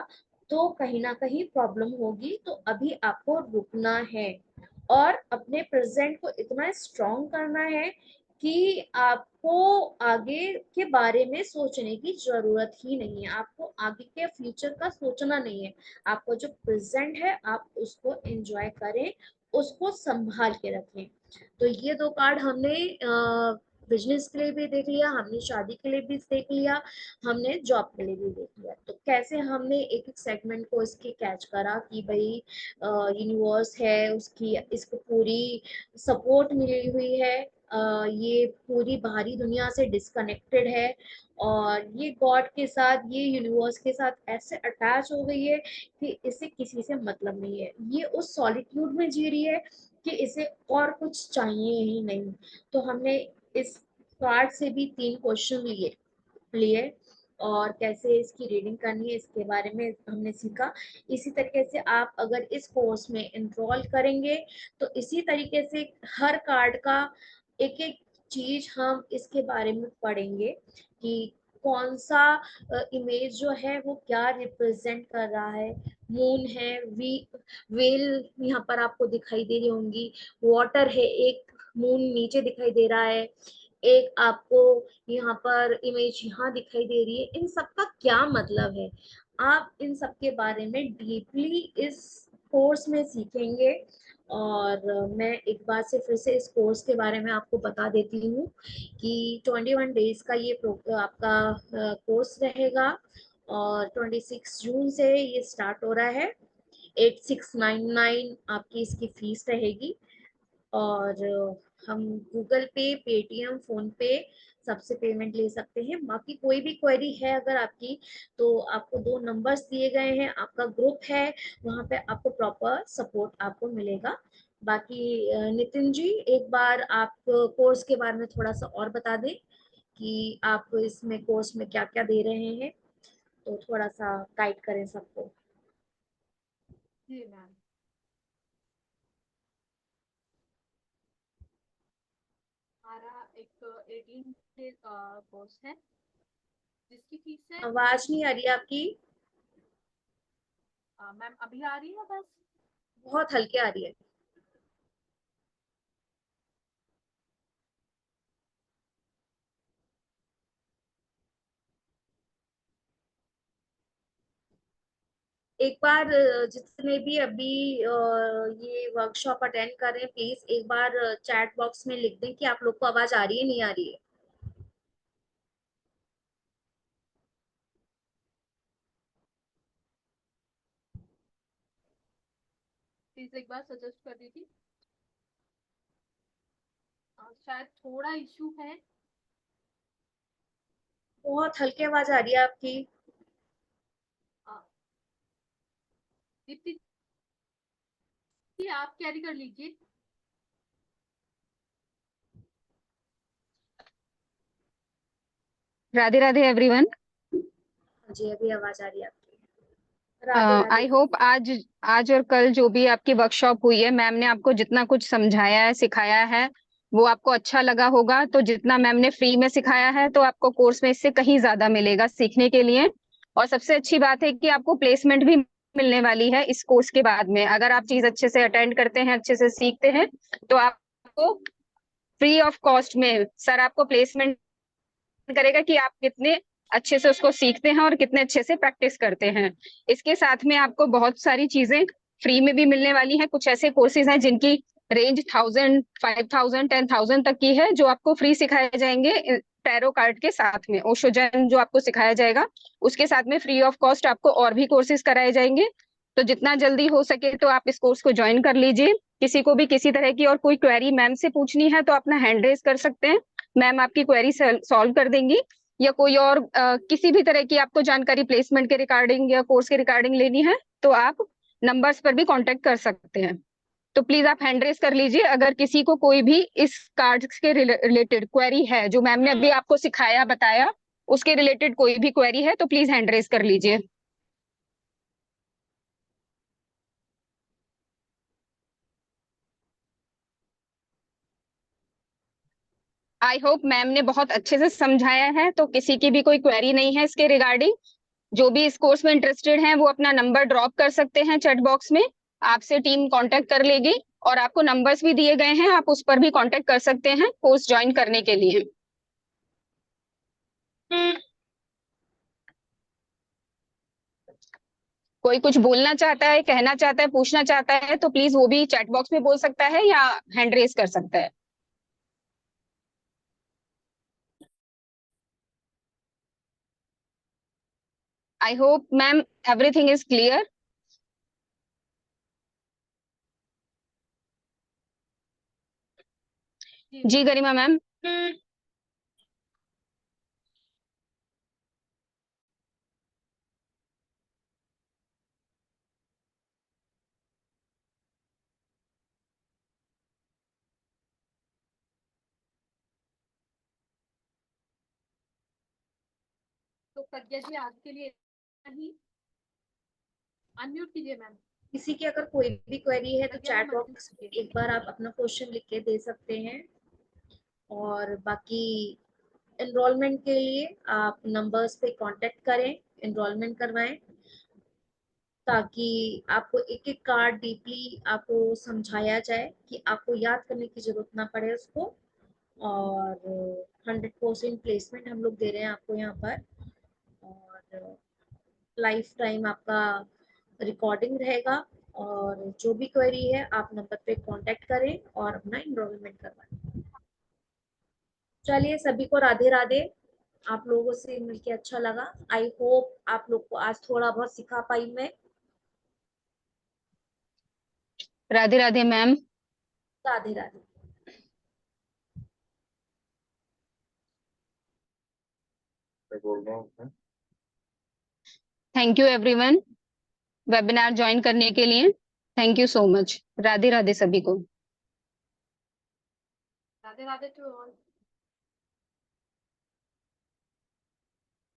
तो कहीं ना कहीं प्रॉब्लम होगी, तो अभी आपको रुकना है, और अपने प्रेजेंट को इतना स्ट्रॉन्ग करना है कि आपको आगे के बारे में सोचने की जरूरत ही नहीं है, आपको आगे के फ्यूचर का सोचना नहीं है। आपको जो प्रेजेंट है आप उसको एंजॉय करें, उसको संभाल के रखें। तो ये दो कार्ड हमने बिजनेस के लिए भी देख लिया, हमने शादी के लिए भी देख लिया, हमने जॉब के लिए भी देख लिया। तो कैसे हमने एक एक सेगमेंट को इसके कैच करा कि भाई यूनिवर्स है उसकी, इसको पूरी सपोर्ट मिली हुई है, ये पूरी बाहरी दुनिया से डिस्कनेक्टेड है और ये गॉड के साथ, ये यूनिवर्स के साथ ऐसे अटैच हो गई है कि इसे किसी से मतलब नहीं है, ये उस सॉलिट्यूड में जी रही है कि इसे और कुछ चाहिए ही नहीं। तो हमने इस कार्ड से भी 3 क्वेश्चन लिए और कैसे इसकी रीडिंग करनी है इसके बारे में हमने सीखा। इसी तरीके से आप अगर इस कोर्स में एनरोल करेंगे तो इसी तरीके से हर कार्ड का एक एक चीज हम इसके बारे में पढ़ेंगे कि कौन सा इमेज जो है वो क्या रिप्रेजेंट कर रहा है। मून है, वी वेल यहाँ पर आपको दिखाई दे रही होंगी, वाटर है, एक मून नीचे दिखाई दे रहा है, एक आपको यहाँ पर इमेज यहाँ दिखाई दे रही है। इन सब का क्या मतलब है, आप इन सब के बारे में डीपली इस कोर्स में सीखेंगे। और मैं एक बार से फिर से इस कोर्स के बारे में आपको बता देती हूँ कि 21 डेज का ये आपका कोर्स रहेगा और 26 जून से ये स्टार्ट हो रहा है। 8699 आपकी इसकी फीस रहेगी और हम गूगल पे, पेटीएम, फोन पे सबसे पेमेंट ले सकते हैं। बाकी कोई भी क्वेरी है अगर आपकी तो आपको 2 नंबर्स दिए गए हैं, आपका ग्रुप है, वहाँ पे आपको प्रॉपर सपोर्ट आपको मिलेगा। बाकी नितिन जी एक बार आप कोर्स के बारे में थोड़ा सा और बता दें कि आप इसमें कोर्स में क्या क्या दे रहे हैं, तो थोड़ा सा गाइड करें सबको। जी मैम, हमारा एक 18 डे कोर्स है जिसकी फीस है। आवाज नहीं आ रही है आपकी। मैम अभी आ रही है बस। बहुत हल्की आ रही है। एक बार जितने भी अभी ये वर्कशॉप अटेंड कर रहे हैं प्लीज एक बार चैट बॉक्स में लिख दें कि आप लोग को आवाज आ रही है नहीं आ रही है। प्लीज एक बार सजेस्ट कर दी थी। शायद थोड़ा इशू है। बहुत हल्की आवाज आ रही है आपकी। दीप्ति जी आप कैरी कर लीजिए। राधे राधे एवरीवन। जी अभी आवाज आ रही है आपकी। राधे आई राधे। होप आज आज और कल जो भी आपकी वर्कशॉप हुई है, मैम ने आपको जितना कुछ समझाया है, सिखाया है, वो आपको अच्छा लगा होगा। तो जितना मैम ने फ्री में सिखाया है तो आपको कोर्स में इससे कहीं ज्यादा मिलेगा सीखने के लिए। और सबसे अच्छी बात है कि आपको प्लेसमेंट भी मिलने वाली है इस कोर्स के बाद में। अगर आप चीज अच्छे से अटेंड करते हैं, अच्छे से सीखते हैं, तो आपको फ्री ऑफ कॉस्ट में सर आपको प्लेसमेंट करेगा कि आप कितने अच्छे से उसको सीखते हैं और कितने अच्छे से प्रैक्टिस करते हैं। इसके साथ में आपको बहुत सारी चीजें फ्री में भी मिलने वाली हैं। कुछ ऐसे कोर्सेज हैं जिनकी रेंज 1000, 5000, 10,000 तक की है, जो आपको फ्री सिखाए जाएंगे टैरो कार्ड के साथ में। ओशो जैन जो आपको सिखाया जाएगा उसके साथ में फ्री ऑफ कॉस्ट आपको और भी कोर्सेज कराए जाएंगे। तो जितना जल्दी हो सके तो आप इस कोर्स को ज्वाइन कर लीजिए। किसी को भी किसी तरह की और कोई क्वेरी मैम से पूछनी है तो अपना हैंड रेज कर सकते हैं, मैम आपकी क्वेरी सॉल्व कर देंगी। या कोई और किसी भी तरह की आपको जानकारी प्लेसमेंट के रिगार्डिंग या कोर्स के रिगार्डिंग लेनी है तो आप नंबर्स पर भी कांटेक्ट कर सकते हैं। तो प्लीज आप हैंड रेज कर लीजिए अगर किसी को कोई भी इस कार्ड के रिलेटेड क्वेरी है, जो मैम ने अभी आपको सिखाया बताया उसके रिलेटेड कोई भी क्वेरी है तो प्लीज हैंड रेज कर लीजिए। आई होप मैम ने बहुत अच्छे से समझाया है, तो किसी की भी कोई क्वेरी नहीं है इसके रिगार्डिंग। जो भी इस कोर्स में इंटरेस्टेड हैं वो अपना नंबर ड्रॉप कर सकते हैं चैट बॉक्स में, आपसे टीम कांटेक्ट कर लेगी। और आपको नंबर्स भी दिए गए हैं, आप उस पर भी कांटेक्ट कर सकते हैं कोर्स ज्वाइन करने के लिए। कोई कुछ बोलना चाहता है, कहना चाहता है, पूछना चाहता है तो प्लीज वो भी चैट बॉक्स में बोल सकता है या हैंड रेज कर सकता है। I hope ma'am everything is clear. जी गरिमा मैम। तो प्रज्ञा जी आज के लिए नहीं, अनम्यूट कीजिए मैम। किसी की अगर कोई भी क्वेरी है तो प्रज्ञा चैट मैम unmute बॉक्स में कीजिए। एक बार आप अपना क्वेश्चन लिख के दे सकते हैं। और बाकी एनरोलमेंट के लिए आप नंबर्स पे कांटेक्ट करें, एनरोलमेंट करवाएं, ताकि आपको एक एक कार्ड डीपली आपको समझाया जाए कि आपको याद करने की जरूरत ना पड़े उसको। और 100% प्लेसमेंट हम लोग दे रहे हैं आपको यहाँ पर। और लाइफ टाइम आपका रिकॉर्डिंग रहेगा। और जो भी क्वेरी है आप नंबर पे कांटेक्ट करें और अपना एनरोलमेंट करवाएं। चलिए, सभी को राधे राधे। आप लोगों से मिलके अच्छा लगा। आई होप आप लोग को आज थोड़ा बहुत सिखा पाई मैं। राधे राधे मैम। राधे राधे। मैं बोल रहा हूँ। Thank you everyone webinar join करने के लिए। Thank you so much. Radhe Radhe सभी को। Radhe Radhe to all.